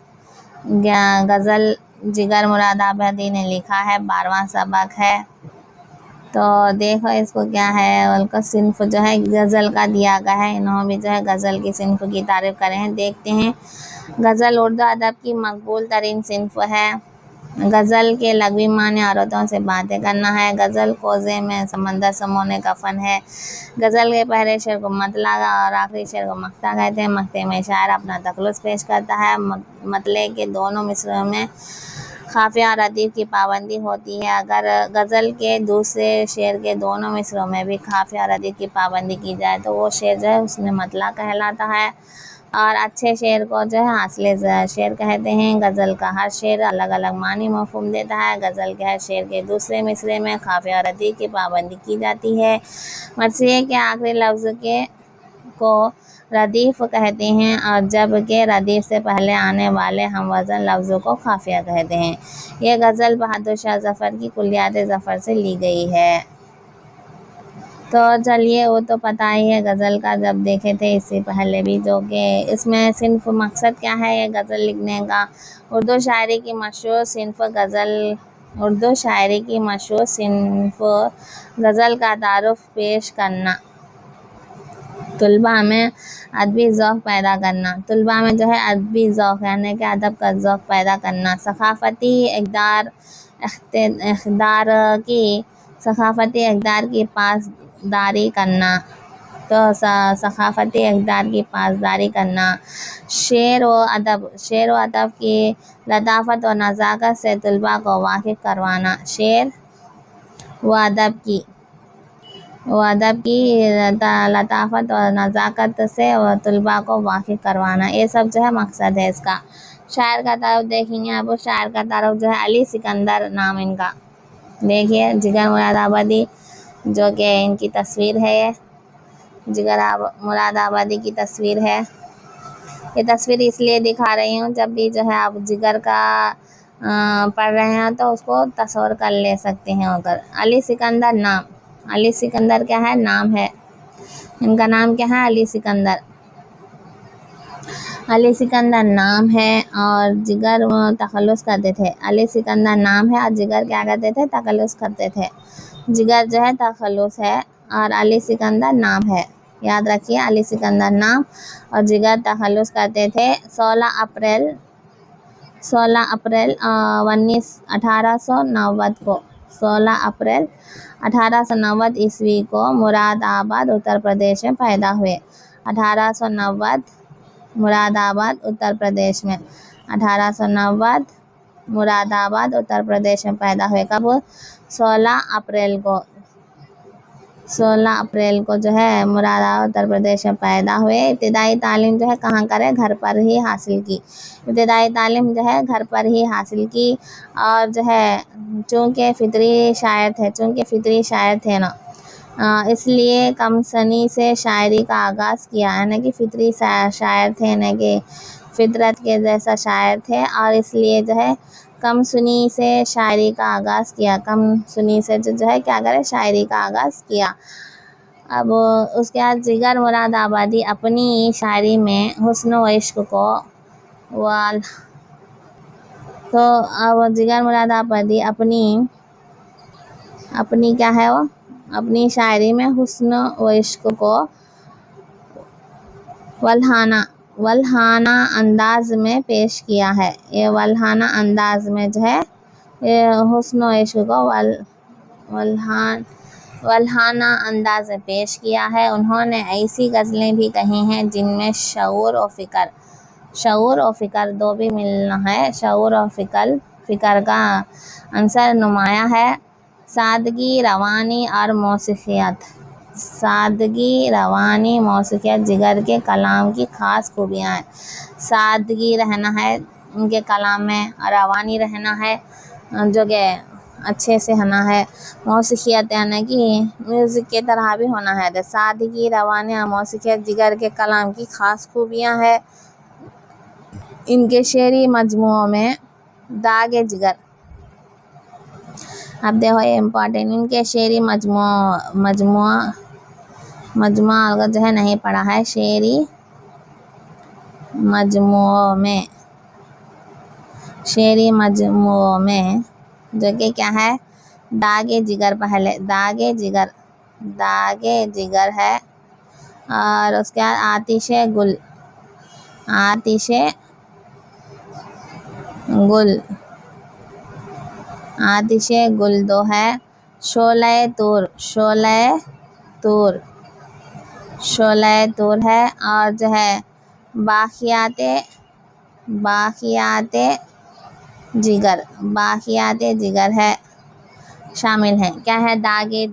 गज़ल जिगर मुरादाबादी ने लिखा है, 12वां सबक है। तो देखो इसको क्या है, उनका सिन्फ जो है गज़ल का दिया गया है। इन्होंने भी जो है गज़ल की सिन्फ की तारीफ करे हैं। देखते हैं। गज़ल उर्दू अदब की मकबूल तरीन सिन्फ है। गज़ल के लघवी माने औरतों से बातें करना है। गज़ल कोज़े में समंदर समोने का फ़न है। गज़ल के पहले शेर को मतला और आखिरी शेर को मक्ता कहते हैं। मक्ते में शायर अपना तखल्लुस पेश करता है। मतले के दोनों मिसरों में काफिया और रदीफ की पाबंदी होती है। अगर गज़ल के दूसरे शेर के दोनों मिसरों में भी काफिया और रदीफ की पाबंदी की जाए तो वो शेर जो है उसमें मतला कहलाता है। और अच्छे शेर को जो है हासिल शेर कहते हैं। गज़ल का हर शेर अलग अलग मानी मफहूम देता है। गज़ल के हर शेर के दूसरे मिसरे में काफिया और रदीफ की पाबंदी की जाती है। मरसिए के आखिरी लफ्ज़ को रदीफ कहते हैं और जबकि रदीफ से पहले आने वाले हमवज़न लफ्ज़ों को काफिया कहते हैं। यह गज़ल बहादुर शाह ज़फ़र की कुलियात ज़फ़र से ली गई है। तो चलिए वो तो पता ही है गज़ल का, जब देखे थे इससे पहले भी, जो कि इसमें सिर्फ मकसद क्या है ये गज़ल लिखने का। उर्दू शायरी की मशहूर सिन्फ गज़ल का तारुफ पेश करना। तुलबा में अदबी ज़ौक़ पैदा करना। तुलबा में जो है अदबी ज़ौक़ यानी कि अदब का ज़ौक़ पैदा करना। सक़ाफ़ती इक़दार की पासदारी करना। तो सक़ाफ़ती इक़दार की पासदारी करना। शेर व अदब की लताफ़त और नज़ाकत से तुलबा को वाकिफ़ करवाना। शेर व अदब की लताफ़त और नज़ाकत से तुलबा को वाकिफ़ करवाना, ये सब जो है मकसद है इसका। शायर का तारुफ देखेंगे। अब शायर का तारुफ जो है अली सिकंदर नाम इनका। देखिए जिगर मुरादाबादी जो कि इनकी तस्वीर है, ये जिगर मुरादाबादी की तस्वीर है। ये तस्वीर इसलिए दिखा रही हूँ जब भी जो है आप जिगर का पढ़ रहे हैं तो उसको तस्वर कर ले सकते हैं। अगर अली सिकंदर नाम, अली सिकंदर क्या है, नाम है इनका। नाम क्या है, अली सिकंदर। अली सिकंदर नाम है और जिगर तखल्लुस करते थे। अली सिकंदर नाम है और जिगर क्या करते थे, तखल्लुस करते थे। जिगर जो है तखल्लुस है और अली सिकंदर नाम है। याद रखिए, अली सिकंदर नाम और जिगर तखल्लुस करते थे। 16 अप्रैल 1890 को 16 अप्रैल 1890 ईस्वी को मुरादाबाद उत्तर प्रदेश में पैदा हुए। 1890 मुरादाबाद उत्तर प्रदेश में 1890 मुरादाबाद उत्तर प्रदेश में पैदा हुए। कब? 16 अप्रैल को जो है मुरादाबाद उत्तर प्रदेश में पैदा हुए। इब्तिदाई तालीम जो है कहाँ करे, घर पर ही हासिल की। इब्तिदाई तालीम जो है घर पर ही हासिल की। और जो है चूँकि फितरी शायर थे ना, इसलिए कम सनी से शायरी का आगाज़ किया। यानी कि फितरी शायर थे, यानी कि फितरत के जैसा शायर थे और इसलिए जो है कम सुनी से शायरी का आगाज़ किया। कम सुनी से जो है क्या करे, शायरी का आगाज़ किया। अब उसके बाद जिगर मुरादाबादी अपनी शायरी में हुस्न व इश्क को तो अब जिगर मुरादाबादी अपनी क्या है वो, अपनी शायरी में हुस्न व इश्क को वल्हाना अंदाज में पेश किया है। ये वल्हाना अंदाज में जो है ये हुस्न व इश्क को वल्हाना अंदाज में पेश किया है। उन्होंने ऐसी गज़लें भी कही हैं जिनमें शऊर और फ़िक्र दो भी मिलना है। शऊर और फ़िक्र का अंसर नुमाया है। सादगी, रवानी और मौसीक़ियत जिगर के कलाम की ख़ास खूबियाँ हैं। सादगी रहना है उनके कलाम में, रवानी रहना है जो कि अच्छे से होना है, मौसीक़ियत यानी कि म्यूज़िक के तरह भी होना है। तो सादगी, रवानी और मौसीक़ियत जिगर के कलाम की ख़ास खूबियाँ हैं। इनके शेरी मजमुओं में दागे जिगर, अब देखो ये इम्पॉर्टेंट, इनके शेरी मजमुआ अगर जो है नहीं पढ़ा है, शेरी मजमुओं में जो कि क्या है, दागे जिगर पहले, दागे जिगर है। और उसके बाद आतिशे गुल दो है। शोले तूर है। और जो है बाखियाते जिगर है, शामिल है। क्या है, दागे,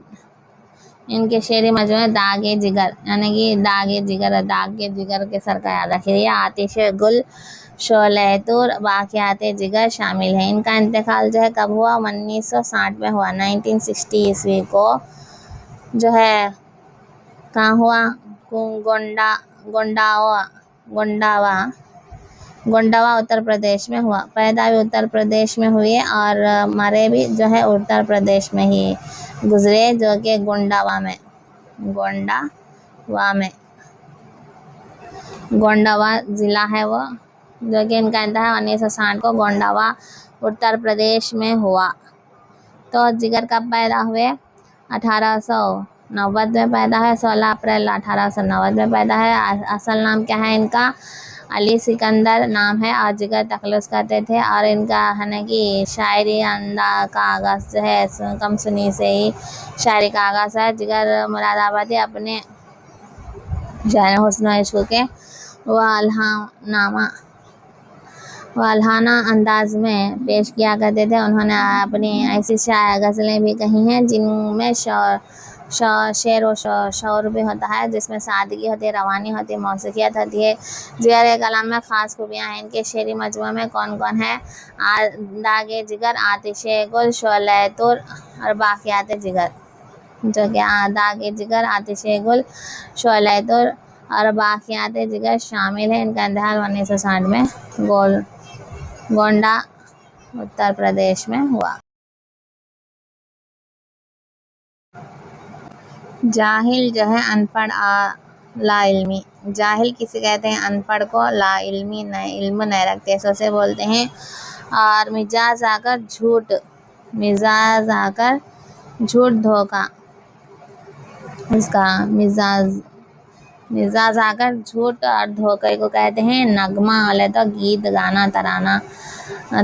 इनके शेरी मजमूए दागे जिगर यानी कि दागे जिगर के सर का याद रखिए। आतिशे गुल, शोले तूर, बाखियाते जिगर शामिल है। इनका इंतकाल जो है कब हुआ, 1960 में हुआ। 1960 ईस्वी को जो है कहाँ हुआ, गोंडावा उत्तर प्रदेश में हुआ। पैदा भी उत्तर प्रदेश में हुई और मरे भी जो है उत्तर प्रदेश में ही गुजरे, जो कि गोंडावा ज़िला है वो, जो कि इनका इंतहा 1960 को गोंडावा उत्तर प्रदेश में हुआ। तो जिगर कब पैदा हुए, 1890 में पैदा है, 16 अप्रैल 1890 में पैदा है। असल नाम क्या है इनका, अली सिकंदर नाम है और जिगर तखल्लुस करते थे। और इनका है ना कि शायरी का आगाज़ जो है कम सुनी से ही शायरी का आगाज़ है। जिगर मुरादाबादी अपने शायर हुस्न इश्क के वल्हाना अंदाज में पेश किया करते थे। उन्होंने अपनी ऐसी गज़लें भी कही हैं जिनमें शेर व शौर भी होता है, जिसमें सादगी होती है, रवानी होती है, मौसीक़ियत होती है। जिगर के कलाम में ख़ास खूबियाँ हैं। इनके शेरी मजमूए में कौन कौन है, दागे जिगर, आतिशे गुल, शोले तूर और बाखियाते जिगर, जो कि दागे जिगर, आतिशे गुल, शोले तूर और बाखियाते जिगर शामिल है। इनका इंतकाल 1960 में गोंडा उत्तर प्रदेश में हुआ। जाहिल जो है अनपढ़, ला इल्मी, जाहिल किसे कहते हैं, अनपढ़ को, ला इल्मी इल्म नहीं रखते सो से बोलते हैं। और मिजाज आकर झूठ धोखा, इसका मिजाज आकर झूठ और धोखे को कहते हैं। नगमा वाले तो गीत गाना तराना।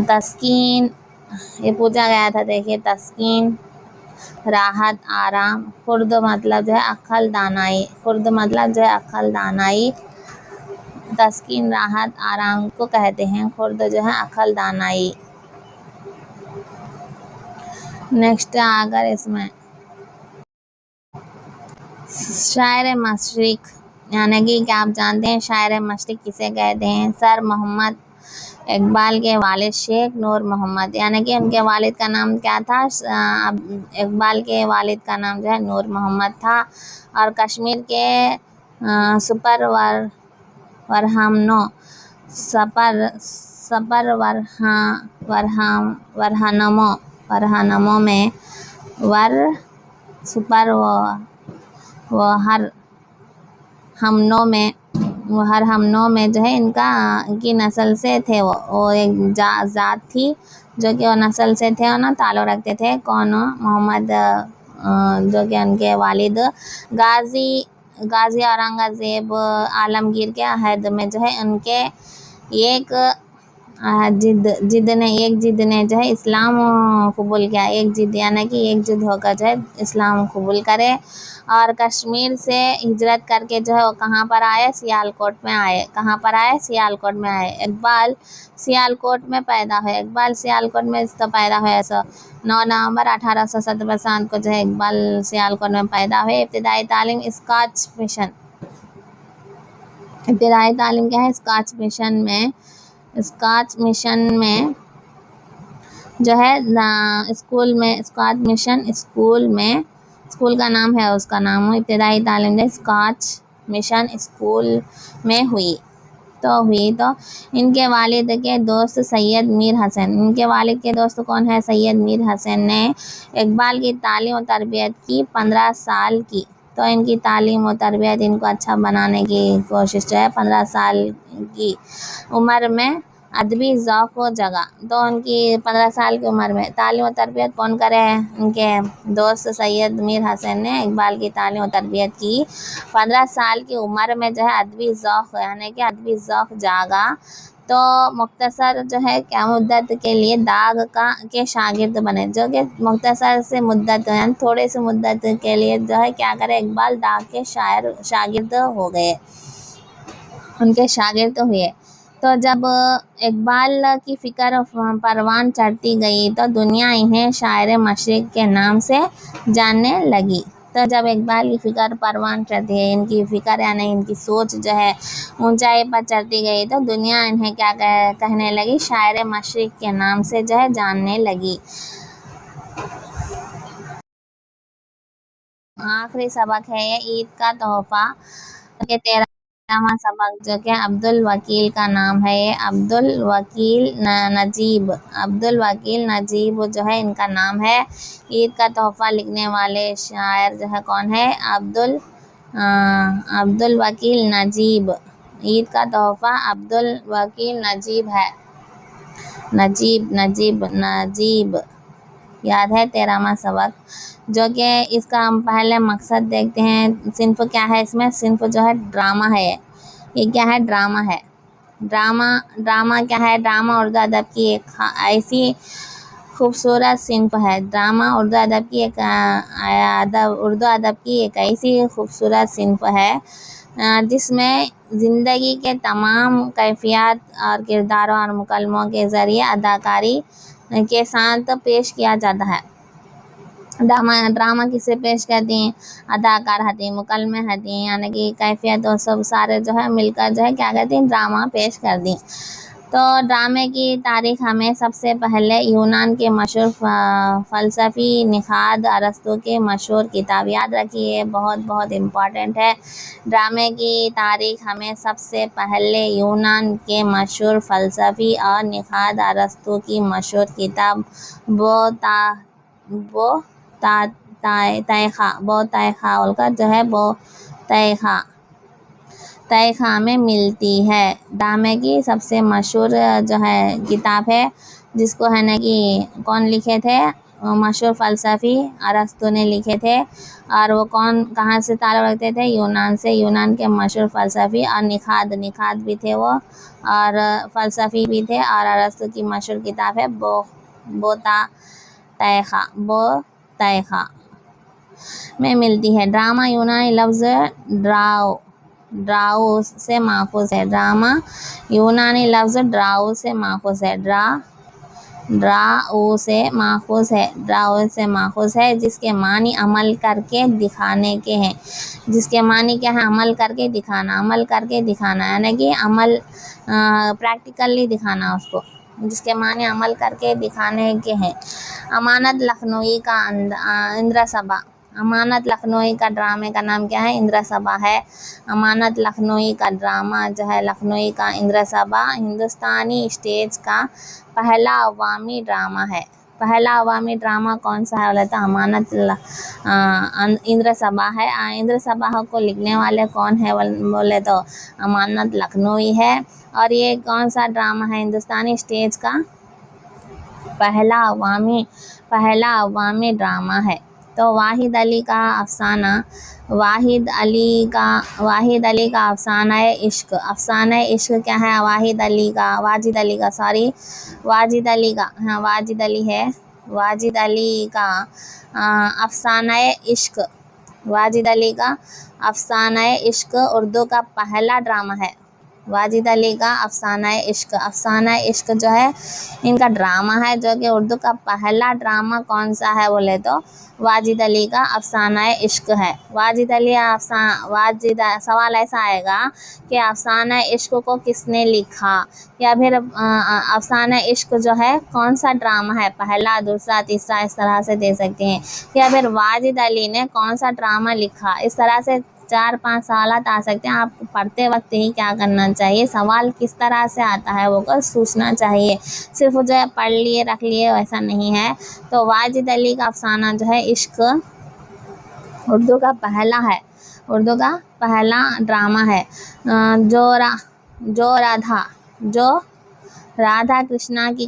तस्कीन, ये पूछा गया था, देखिए, तस्कीन राहत आराम। खुर्द मतलब जो है अक्ल दानाई, तस्कीन राहत आराम को कहते हैं। खुर्द जो है अक्ल दानाई। नेक्स्ट अगर इसमें शायर मशरिक यानी कि क्या आप जानते हैं शायर मशरिक किसे कहते हैं? सर मोहम्मद इकबाल के वालिद शेख नूर मोहम्मद, यानी कि उनके वालिद का नाम क्या था, इकबाल के वालिद का नाम जो है नूर मोहम्मद था। और कश्मीर के वरहनमों में हर हमनों में जो है इनकी नस्ल से थे। वो एक जात थी जो कि वो नस्ल से थे और ना ताल्लुक़ रखते थे। कौन? मोहम्मद, जो कि उनके वालिद गाजी गाजी औरंगजेब आलमगीर के अहद में जो है उनके एक जिद ने जो है इस्लाम कबूल किया। एक जिद यानी कि एक जिद होकर जो है इस्लाम कबूल करे और कश्मीर से हिजरत करके जो है वो कहाँ पर आए, सियालकोट में आए। कहाँ पर आए, सियालकोट में आए। इकबाल सियालकोट में पैदा हुए। इकबाल सियालकोट में इसका पैदा हुआ। 9 नवंबर 1870 को जो है इकबाल सियालकोट में पैदा हुए। इब्तिदाई तालीम स्कॉच मिशन। इब्तिदाई तालीम क्या है, स्कॉच मिशन में जो है स्कूल में, स्कॉच मिशन स्कूल का नाम है, उसका नाम है इब्तिदाई तालीम जो स्कॉच मिशन स्कूल में हुई। तो इनके वालिद के दोस्त सैयद मीर हसन। इनके वालिद के दोस्त कौन है, सैयद मीर हसन ने इकबाल की तालीम और तरबियत की 15 साल की। तो इनकी तालीम और तरबियत इनको अच्छा बनाने की कोशिश जो है 15 साल की उम्र में अदबी ज़ौक़ को जगा। तो उनकी 15 साल की उम्र में तालीम और तरबियत कौन करे हैं, उनके दोस्त सैयद मीर हसन ने इकबाल की तालीम और तरबियत की। 15 साल की उम्र में जो है अदबी ज़ौक़ यानी कि अदबी ज़ौक़ जागा। तो मुख्तसर जो है क्या मुद्दत के लिए दाग के शागिर्द बने, जो कि मुख्तसर से मुद्दत यानी थोड़े से मुद्दत के लिए जो है क्या करे, इकबाल दाग के शागिर्द हो गए, उनके शागिर्द हुए। तो जब इकबाल की फ़िक्र परवान चढ़ती गई तो दुनिया इन्हें शायर मशरिक़ के नाम से जानने लगी। तो जब इकबाल की फ़िक्र परवान चढ़ती है, इनकी फ़िक्र यानी इनकी सोच जो है ऊंचाई पर चढ़ती गई तो दुनिया इन्हें क्या कहने लगी, शायर मशरिक़ के नाम से जो है जानने लगी। आखिरी सबक है ये ईद का तोहफ़ा के 13वां सबक जो कि अब्दुल वकील का नाम है। ये अब्दुल वकील नजीब जो है इनका नाम है। ईद का तोहफ़ा लिखने वाले शायर जो है कौन है, अब्दुल वकील नजीब। ईद का तोहफ़ा अब्दुल वकील नजीब है। नजीब याद है 13वां सबक, जो कि इसका हम पहले मकसद देखते हैं। सिंफ क्या है, इसमें सिंफ जो है ड्रामा है। ये क्या है, ड्रामा है। ड्रामा क्या है, ड्रामा उर्दू अदब की एक ऐसी खूबसूरत सिंफ है। ड्रामा उर्दू अदब की एक ऐसी खूबसूरत सिंफ है जिसमें ज़िंदगी के तमाम कैफियत और किरदारों और मुकलमों के ज़रिए अदाकारी के साथ पेश किया जाता है। ड्रामा किसे पेश करती हैं, अदाकार हती, मुकलमे हती, यानी कि कैफियत और सब सारे जो है मिलकर जो है क्या करती हैं, ड्रामा पेश कर दी। तो ड्रामे की तारीख़ हमें सबसे पहले यूनान के मशहूर फ़लसफ़ी निखाद अरस्तू की मशहूर किताब याद रखिए, बहुत इम्पॉर्टेंट है। ड्रामे की तारीख़ हमें सबसे पहले यूनान के मशहूर फ़लसफ़ी और निखाद अरस्तू की मशहूर किताब तैखा में मिलती है। ड्रामे की सबसे मशहूर जो है किताब है, जिसको है ना कि कौन लिखे थे, मशहूर फ़लसफ़ी अरस्तू ने लिखे थे। और वो कहाँ से ताल्लुक़ रखते थे, यूनान से। यूनान के मशहूर फ़लसफ़ी और निखाद भी थे वो, और फ़लसफ़ी भी थे। और अरस्तू की मशहूर किताब है तैखा में मिलती है। ड्रामा यूनानी लफ्ज़ ड्राउ से माखूज़ है। ड्रामा यूनानी लफ्ज़ ड्राउ से माखूज़ है, जिसके मानी अमल करके दिखाने के हैं। जिसके मानी क्या है, अमल करके दिखाना यानी कि अमल प्रैक्टिकली दिखाना उसको, जिसके माने अमल करके दिखाने के हैं। अमानत लखनवी का इंद्रसभा। अमानत लखनवी का ड्रामे का नाम क्या है, इंद्रसभा है। अमानत लखनवी का ड्रामा जो है लखनवी का इंद्रसभा हिंदुस्तानी स्टेज का पहला अवामी ड्रामा है। पहला अवामी ड्रामा कौन सा है बोले तो अमानत इंद्रसभा है। इंद्रसभा को लिखने वाले कौन है बोले तो अमानत लखनवी है। और ये कौन सा ड्रामा है, हिंदुस्तानी स्टेज का पहला अवामी ड्रामा है। तो वाहिद अली का अफसाना, वाहिद अली का अफसाना इश्क, अफसाना इश्क क्या है? वाजिद अली का सॉरी वाजिद अली का, हाँ वाजिद अली है, वाजिद अली का अफसाना इश्क, वाजिद अली का अफसाना इश्क उर्दू का पहला ड्रामा है। वाजिद अली का अफसाना इश्क जो है इनका ड्रामा है, जो कि उर्दू का पहला ड्रामा कौन सा है बोले तो वाजिद अली का अफसाना इश्क है। सवाल ऐसा आएगा कि अफसाना इश्क को किसने लिखा, या फिर अफसाना इश्क जो है कौन सा ड्रामा है, पहला, दूसरा, तीसरा, इस तरह से दे सकते हैं। या फिर वाजिद अली ने कौन सा ड्रामा लिखा, इस तरह से 4-5 सवाल आ सकते हैं। आपको पढ़ते वक्त ही क्या करना चाहिए, सवाल किस तरह से आता है वो को सोचना चाहिए, सिर्फ जो है पढ़ लिए रख लिए वैसा नहीं है। तो वाजिद अली का अफसाना जो है इश्क उर्दू का पहला ड्रामा है, जो राधा कृष्णा की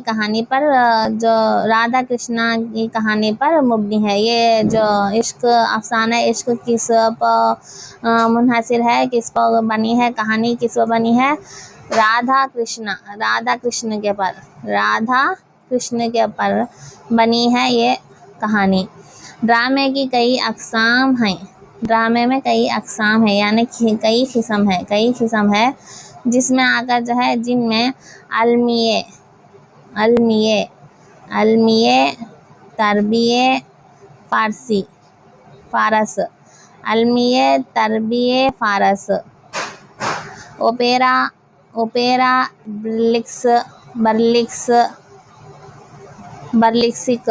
कहानी पर मुबनी है। ये जो इश्क अफसाना इश्क किस पर मुनहसिर है, किस पर बनी है, कहानी किस पर बनी है? राधा कृष्ण के पर बनी है ये कहानी। ड्रामे की कई अक़साम हैं, ड्रामे में कई अक़साम है, यानी कई किस्म है, जिसमें आकर जो है जिनमें अलमिए तरबिये फारस, अलमिए तरबिये फारस, ओपेरा बर्लिक्सिक,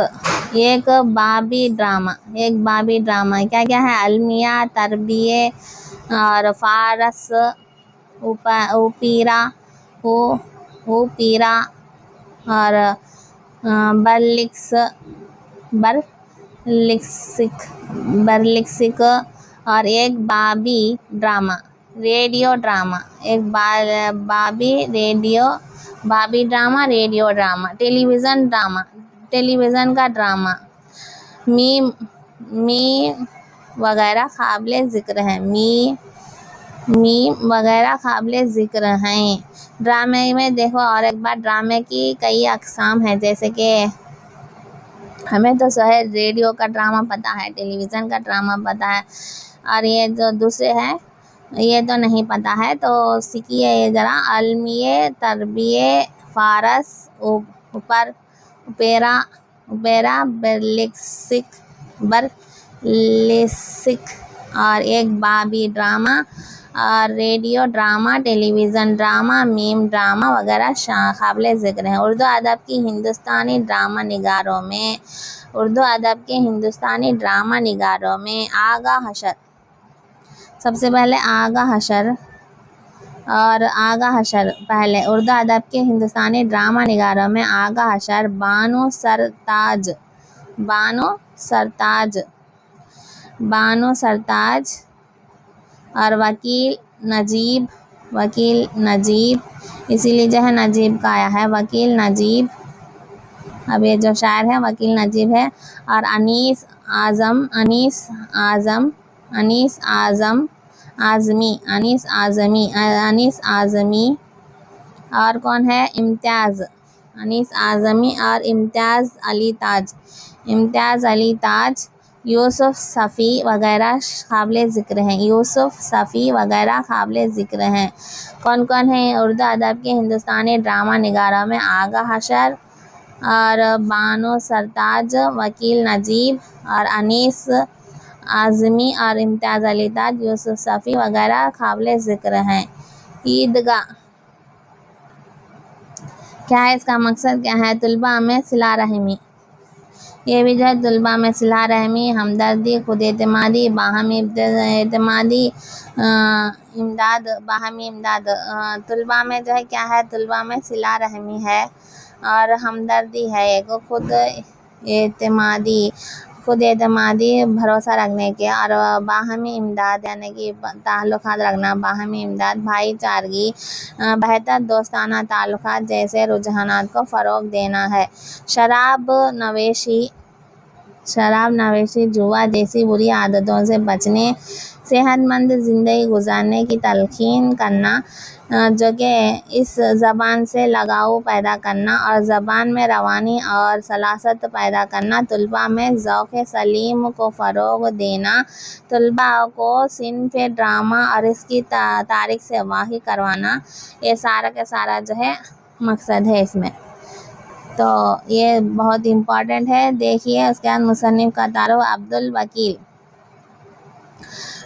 एक बाबी ड्रामा, क्या है? अलमिया, तरबिये और फारस, ओपेरा और बर्लिक्सिक और एक बाबी ड्रामा, रेडियो ड्रामा, एक बाबी ड्रामा, रेडियो ड्रामा, टेलीविज़न का ड्रामा। मी वगैरह काबिले ज़िक्र हैं। ड्रामे में देखो और एक बार, ड्रामे की कई अक़साम हैं, जैसे कि हमें तो शहर रेडियो का ड्रामा पता है, टेलीविज़न का ड्रामा पता है, और ये जो दूसरे हैं ये तो नहीं पता है। तो सीखिए ये ज़रा, अलमिए तरबिये फारस, ओपेरा बर्लिक्सिक और एक बाबी ड्रामा, और radio drama, television drama, meme drama वगैरह काबिले ज़िक्र हैं। उर्दू अदब की हिंदुस्तानी ड्रामा निगारों में आगा हशर, सबसे पहले आगा हशर पहले उर्दू अदब के हिंदुस्तानी ड्रामा निगारों में आगा हशर, बानो सरताज और वकील नजीब, इसीलिए जो है नजीब का आया है, वकील नजीब। अब ये जो शायर है वकील नजीब है। और अनीस आज़मी, और कौन है? अनीस आज़मी और इम्तियाज़ अली ताज, यूसुफ सफ़ी वगैरह काबिले ज़िक्र हैं। कौन कौन है उर्दू अदब के हिंदुस्तानी ड्रामा निगारों में? आगा हशर और बानो सरताज, वकील नजीब और अनीस आज़मी और इम्तियाज़ अली ताज, यूसुफ सफ़ी वगैरह काबिले ज़िक्र हैं। ईदगाह क्या है, इसका मकसद क्या है? तुलबा में सिला रहमी, ये भी जो है तुलबा में सिला रहमी, हमदर्दी, खुद एतमादी, बाहमी एतमादी, इमदाद, बाहमी इमदाद। तुलबा में जो है क्या है? तुलबा में सिला रहमी है और हमदर्दी है, एक खुद एतमादी भरोसा रखने के, और बाहमी इमदाद यानी कि ताल्लुकात रखना, बाहमी इमदाद भाईचारगी, बेहतर दोस्ताना ताल्लुकात जैसे रुझानात को फ़रोग़ देना है। शराब शराब, नशे, जुआ जैसी बुरी आदतों से बचने, सेहतमंद ज़िंदगी गुजारने की तलकीन करना, जो कि इस ज़बान से लगाव पैदा करना और ज़बान में रवानी और सलासत पैदा करना, तलबा में ज़ौक़ सलीम को फ़रोग़ देना, तलबा को सिन्फ़ ड्रामा और इसकी तारीख़ से वाकिफ़ करवाना, ये सारा का सारा जो है मकसद है इसमें। तो ये बहुत इम्पॉर्टेंट है। देखिए उसके बाद मुसन्निफ़ का तारुफ़ अब्दुल वकील।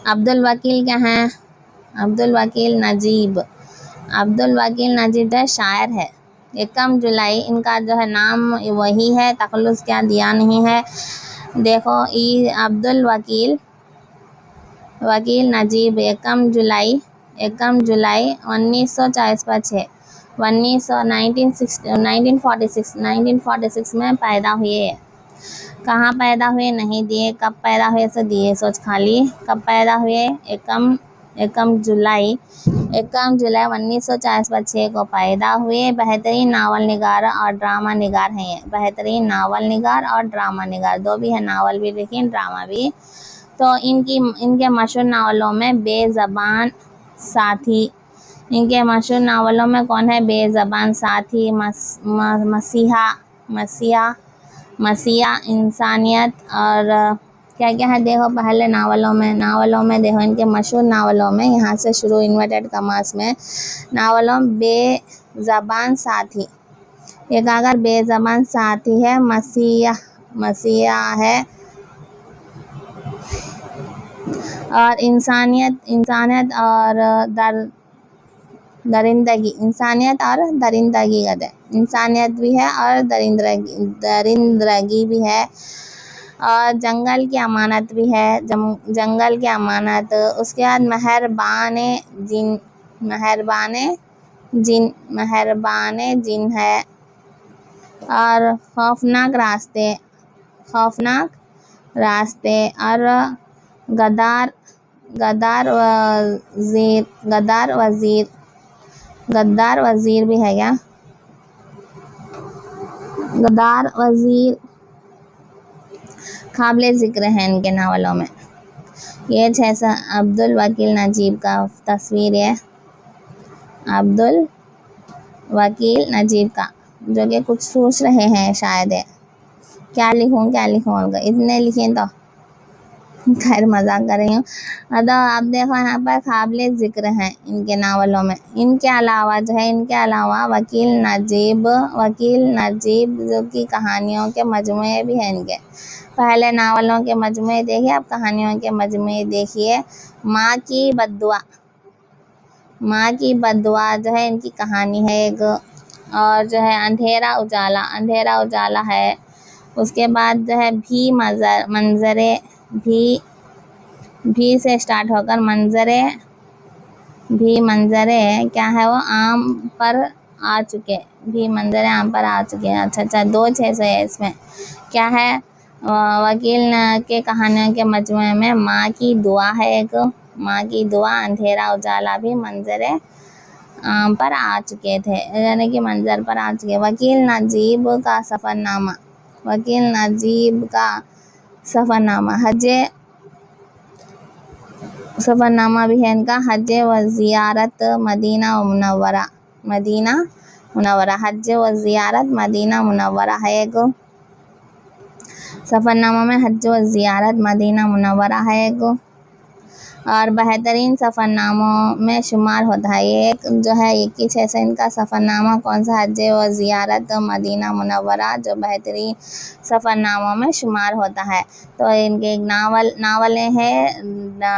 अब्दुल वकील क्या हैं? अब्दुल वकील नजीब। अब्दुल वकील नजीब जो शायर है। 1 जुलाई इनका जो है नाम वही है, तखल्लुस क्या दिया नहीं है। देखो अब्दुल वकील नजीब 1 जुलाई 1940 पर 6 1946 में पैदा हुए। कहाँ पैदा हुए नहीं दिए, कब पैदा हुए से दिए सोच खाली। कब पैदा हुए? 1 जुलाई 1940 पर 6 को पैदा हुए। बेहतरीन नावल निगार और ड्रामा निगार हैं ये। बेहतरीन नावल निगार और ड्रामा निगार, दो भी है, नावल भी लिखी, ड्रामा भी। तो इनके मशहूर नावलों में बेज़बान साथी। इनके मशहूर नावलों में कौन है? बेज़बान साथी, मसीहा, इंसानियत और क्या क्या है। देखो पहले नावलों में देखो इनके मशहूर नावलों में, यहाँ से शुरू इन्वर्टेड कमास में, नावलों बेज़बान साथी, एक अगर बेज़बान साथी है, मसीहा है, और इंसानियत और दरिंदगी, इंसानियत और दरिंदगी कहते हैं। इंसानियत भी है और दरिंदगी भी है। और जंगल की अमानत भी है, जंगल की अमानत। उसके बाद मेहरबान जिन है। और खौफनाक रास्ते और गद्दार वज़ीर भी है क्या? गद्दार वज़ीर काबिल ज़िक्र है इनके नावलों में। ये जैसा अब्दुल वकील नजीब का तस्वीर है, अब्दुल वकील नजीब का, जो कि कुछ सोच रहे हैं शायद है, क्या लिखूं इतने लिखें तो खैर मजाक कर रही हूँ। तो आप देखो यहाँ पर काबिल ज़िक्र हैं इनके नावलों में। इनके अलावा वकील नजीब जो की कहानियों के मजमूए भी हैं इनके। पहले नावलों के मजमूए देखिए, अब कहानियों के मजमूए देखिए। माँ की बद्दुआ जो है इनकी कहानी है एक। और जो है अंधेरा उजाला है। उसके बाद जो है मंजरे भी से स्टार्ट होकर मंजरे क्या है वो? आम पर आ चुके। अच्छा 2-6 है इसमें। क्या है? वकील के कहानियों के मजमूए में माँ की दुआ है एक। माँ की दुआ, अंधेरा उजाला भी, मंजरे आम पर आ चुके थे, यानी कि मंजर पर आ चुके। वकील नजीब का सफ़रनामा भी है इनका। हज व ज़ियारत मदीना मुनव्वरा, हज व ज़ियारत मदीना मुनव्वरा है एक। सफ़रनामा में हज व ज़ियारत मदीना मुनव्वरा है एक। और बेहतरीन सफ़रनामों में शुमार होता है ये एक जो है 21 से इनका सफ़रनामा कौन सा? हज व ज़ियारत मदीना मुनव्वरा, जो बेहतरीन सफ़रनामों में शुमार होता है। तो इनके एक नावलें हैं,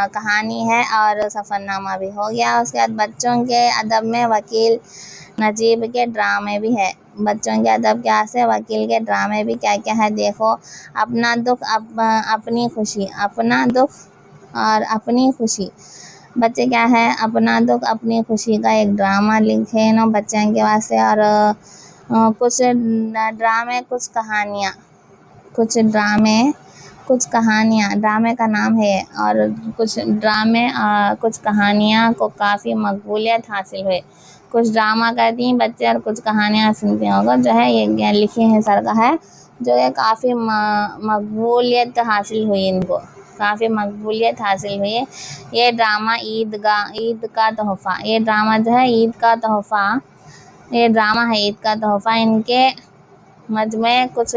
कहानी है और सफ़रनामा भी हो गया। उसके बाद बच्चों के अदब में वकील नजीब के ड्रामे भी है। बच्चों के अदब क्या से? वकील के ड्रामे भी क्या क्या है देखो। अपना दुख अपनी खुशी, अपना दुख और अपनी खुशी। बच्चे क्या है? अपना दुख अपनी खुशी का एक ड्रामा लिखे ना बच्चों के वास्ते। और कुछ ड्रामे कुछ कहानियाँ ड्रामे का नाम है। और कुछ ड्रामे कुछ कहानियाँ को काफ़ी मकबूलियत हासिल हुई। कुछ ड्रामा करती हैं बच्चे और कुछ कहानियाँ सुनते होगा, जो है ये लिखे हैं सर का है जो है काफ़ी मकबूलियत हासिल हुई इनको, काफ़ी मकबूलियत हासिल हुई। ये ड्रामा ईद का तोहफ़ा, ये ड्रामा जो है ईद का तोहफ़ा, ये ड्रामा है ईद का तोहफ़ा। इनके मजमे कुछ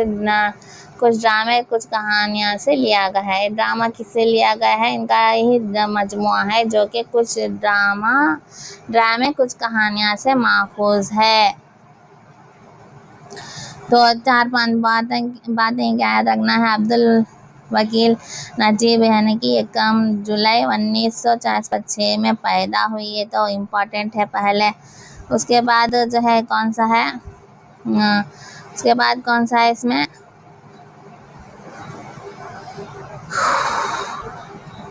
ड्रामे कुछ कहानियाँ से लिया गया है। ड्रामा किससे लिया गया है? इनका ही मजमुआ है जो कि कुछ ड्रामे कुछ कहानियाँ से माखूज है। तो 4-5 बातें याद रखना है। अब्दुल वकील नजीब यानी कि 1 जुलाई 1946 में पैदा हुई, ये तो इम्पोर्टेंट है पहले। उसके बाद जो है कौन सा है, उसके बाद कौन सा है इसमें,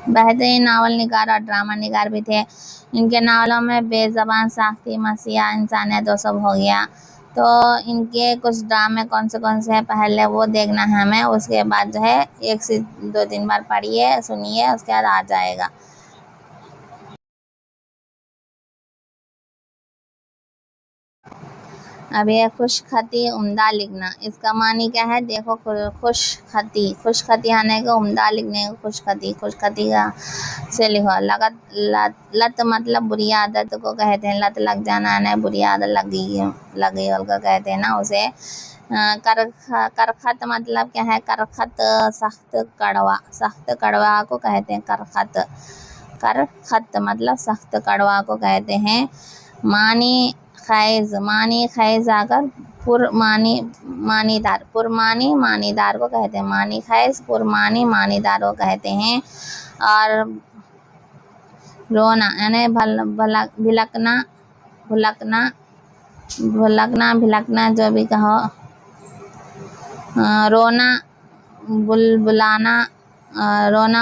बेहतरीन नावल निगार और ड्रामा निगार भी थे। इनके नावलों में बेज़बान, साख्ती, मसीहा, इंसानियत वो सब हो गया। तो इनके कुछ ड्रामे कौन से हैं पहले वो देखना है हमें। उसके बाद जो है 1 से 2-3 बार पढ़िए सुनिए, उसके बाद आ जाएगा। अब ये खुशखती उम्दा लिखना, इसका मानी क्या है? देखो, खुशखती आने का, उम्दा लिखने को खुशखती का से लिखो। लत मतलब बुरी आदत को कहते हैं, लत लग जाना है, बुरी आदत लगी और को कहते हैं ना उसे। करखत मतलब क्या है? करखत सख्त कड़वा को कहते हैं करखत मतलब सख्त कड़वा को कहते हैं। मानी खैज आकर मानीदार को कहते हैं। मानी खैज मानीदार को कहते हैं। और रोना यानी भिलकना जो भी कहो। रोना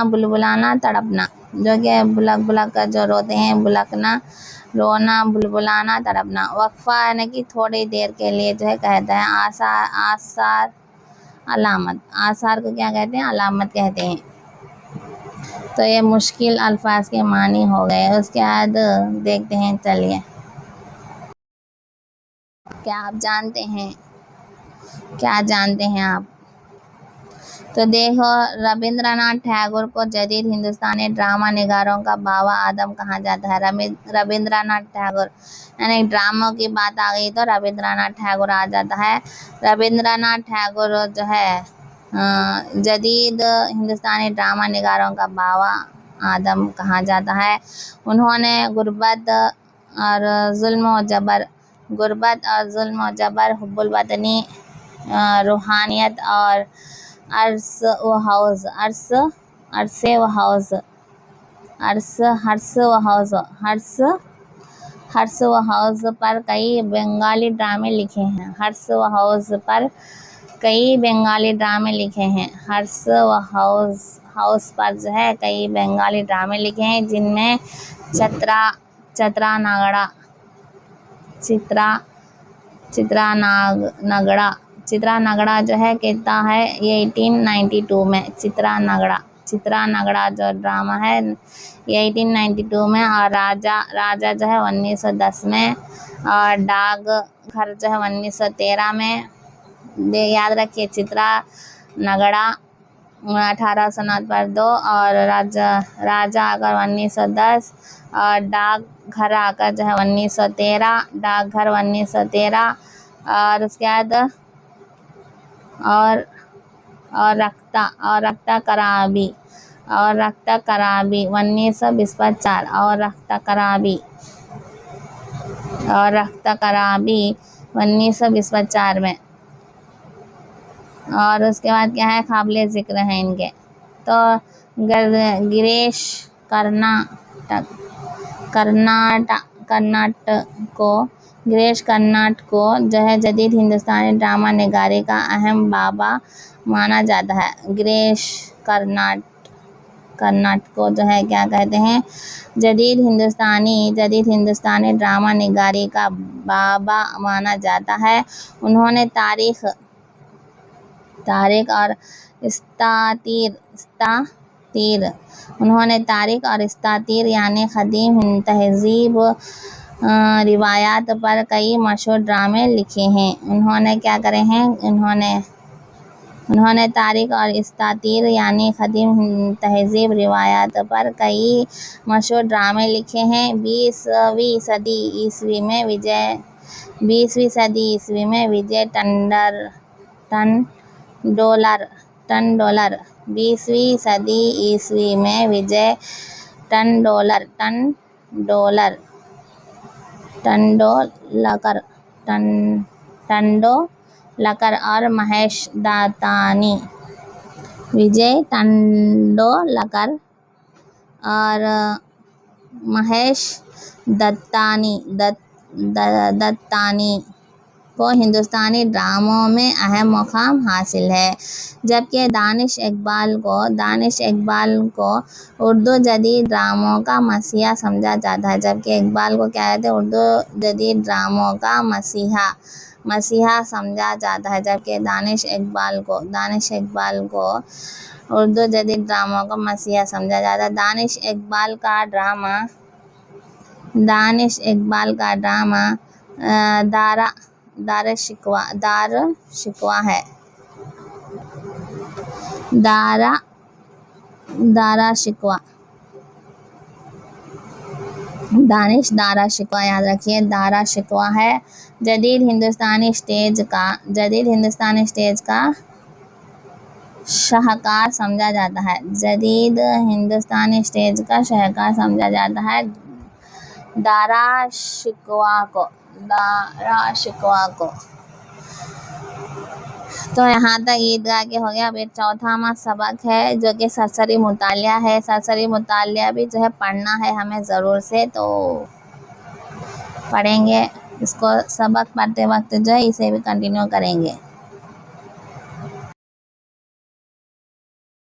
बुलबुलाना तड़पना, जो कि बुलक कर जो रोते हैं, बुलकना, रोना, बुलबुलाना, तड़पना। वक्फा यानी कि थोड़ी देर के लिए जो है कहते हैं। आसार अलामत, आसार को क्या कहते हैं? अलामत कहते हैं। तो ये मुश्किल अल्फाज के मानी हो गए। उसके बाद देखते हैं, चलिए। क्या जानते हैं आप? तो देखो, रविंद्रनाथ टैगोर को जदीद हिंदुस्तानी ड्रामा निगारों का बाबा आदम कहा जाता है। रविंद्रनाथ टैगोर यानी ड्रामों की बात आ गई तो रविंद्रनाथ टैगोर आ जाता है। रविंद्रनाथ टैगोर जो है जदीद हिंदुस्तानी ड्रामा निगारों का बाबा आदम कहा जाता है। उन्होंने गुर्बत और जुल्म और जबर, हुब्बुल वतनी, रूहानियत और हर्ष व हौज पर कई बंगाली ड्रामे लिखे हैं। हर्ष व हौज पर कई बंगाली ड्रामे लिखे हैं। हर्ष व हौज पर जो है कई बंगाली ड्रामे लिखे हैं, जिनमें चित्रा नगड़ा जो है कहता है ये 1892 में। चित्रा नगड़ा जो ड्रामा है ये 1892 में। और राजा जो है 1910 में। और डाक घर जो है 1913 में। याद रखिए, चित्रा नगड़ा 1809 पर 2 और राजा आकर 1910 और डाक घर आकर जो है 1913, डाकघर 1913। और उसके बाद और रक्ता कराबी 1924 और रक्ता कराबी 1924 में। और उसके बाद क्या है, काबिले ज़िक्र है इनके। तो गिरीश कर्नाट को जो है जदीद हिंदुस्तानी ड्रामा निगारी का अहम बाबा माना जाता है। गिरीश कर्नाट को जो है क्या कहते हैं? जदीद हिंदुस्तानी ड्रामा निगारी का बाबा माना जाता है। उन्होंने तारीख और इस्तातीर यानी क़दीम तहज़ीब रिवायात पर कई मशहूर ड्रामे लिखे हैं। उन्होंने क्या करे हैं? उन्होंने तारीख और इस्तातीर यानी कदीम तहजीब रिवायात पर कई मशहूर ड्रामे लिखे हैं। 20वीं सदी ईस्वी में विजय टंडोलर 20वीं सदी ईस्वी में विजय टंडोलकर और महेश दत्तानी को हिंदुस्तानी ड्रामों में अहम मुकाम हासिल है, जबकि दानिश इकबाल को उर्दू जदीद ड्रामों का मसीहा समझा जाता है। जबकि दानिश इकबाल को उर्दू जदीद ड्रामों का मसीहा समझा जाता है। दानिश इकबाल का ड्रामा दार शिकवा है। दानिश दारा शिकवा याद रखिए, दारा शिकवा है। जदीद हिंदुस्तानी स्टेज का शाहकार समझा जाता है। दारा शिकवा को। तो यहाँ तक ईदगाह के हो गया। अब एक चौथा सबक है जो कि सरसरी मुतालिया है। सरसरी मुतालिया भी जो है पढ़ना है हमें ज़रूर से, तो पढ़ेंगे इसको। सबक पढ़ते वक्त जो है इसे भी कंटिन्यू करेंगे।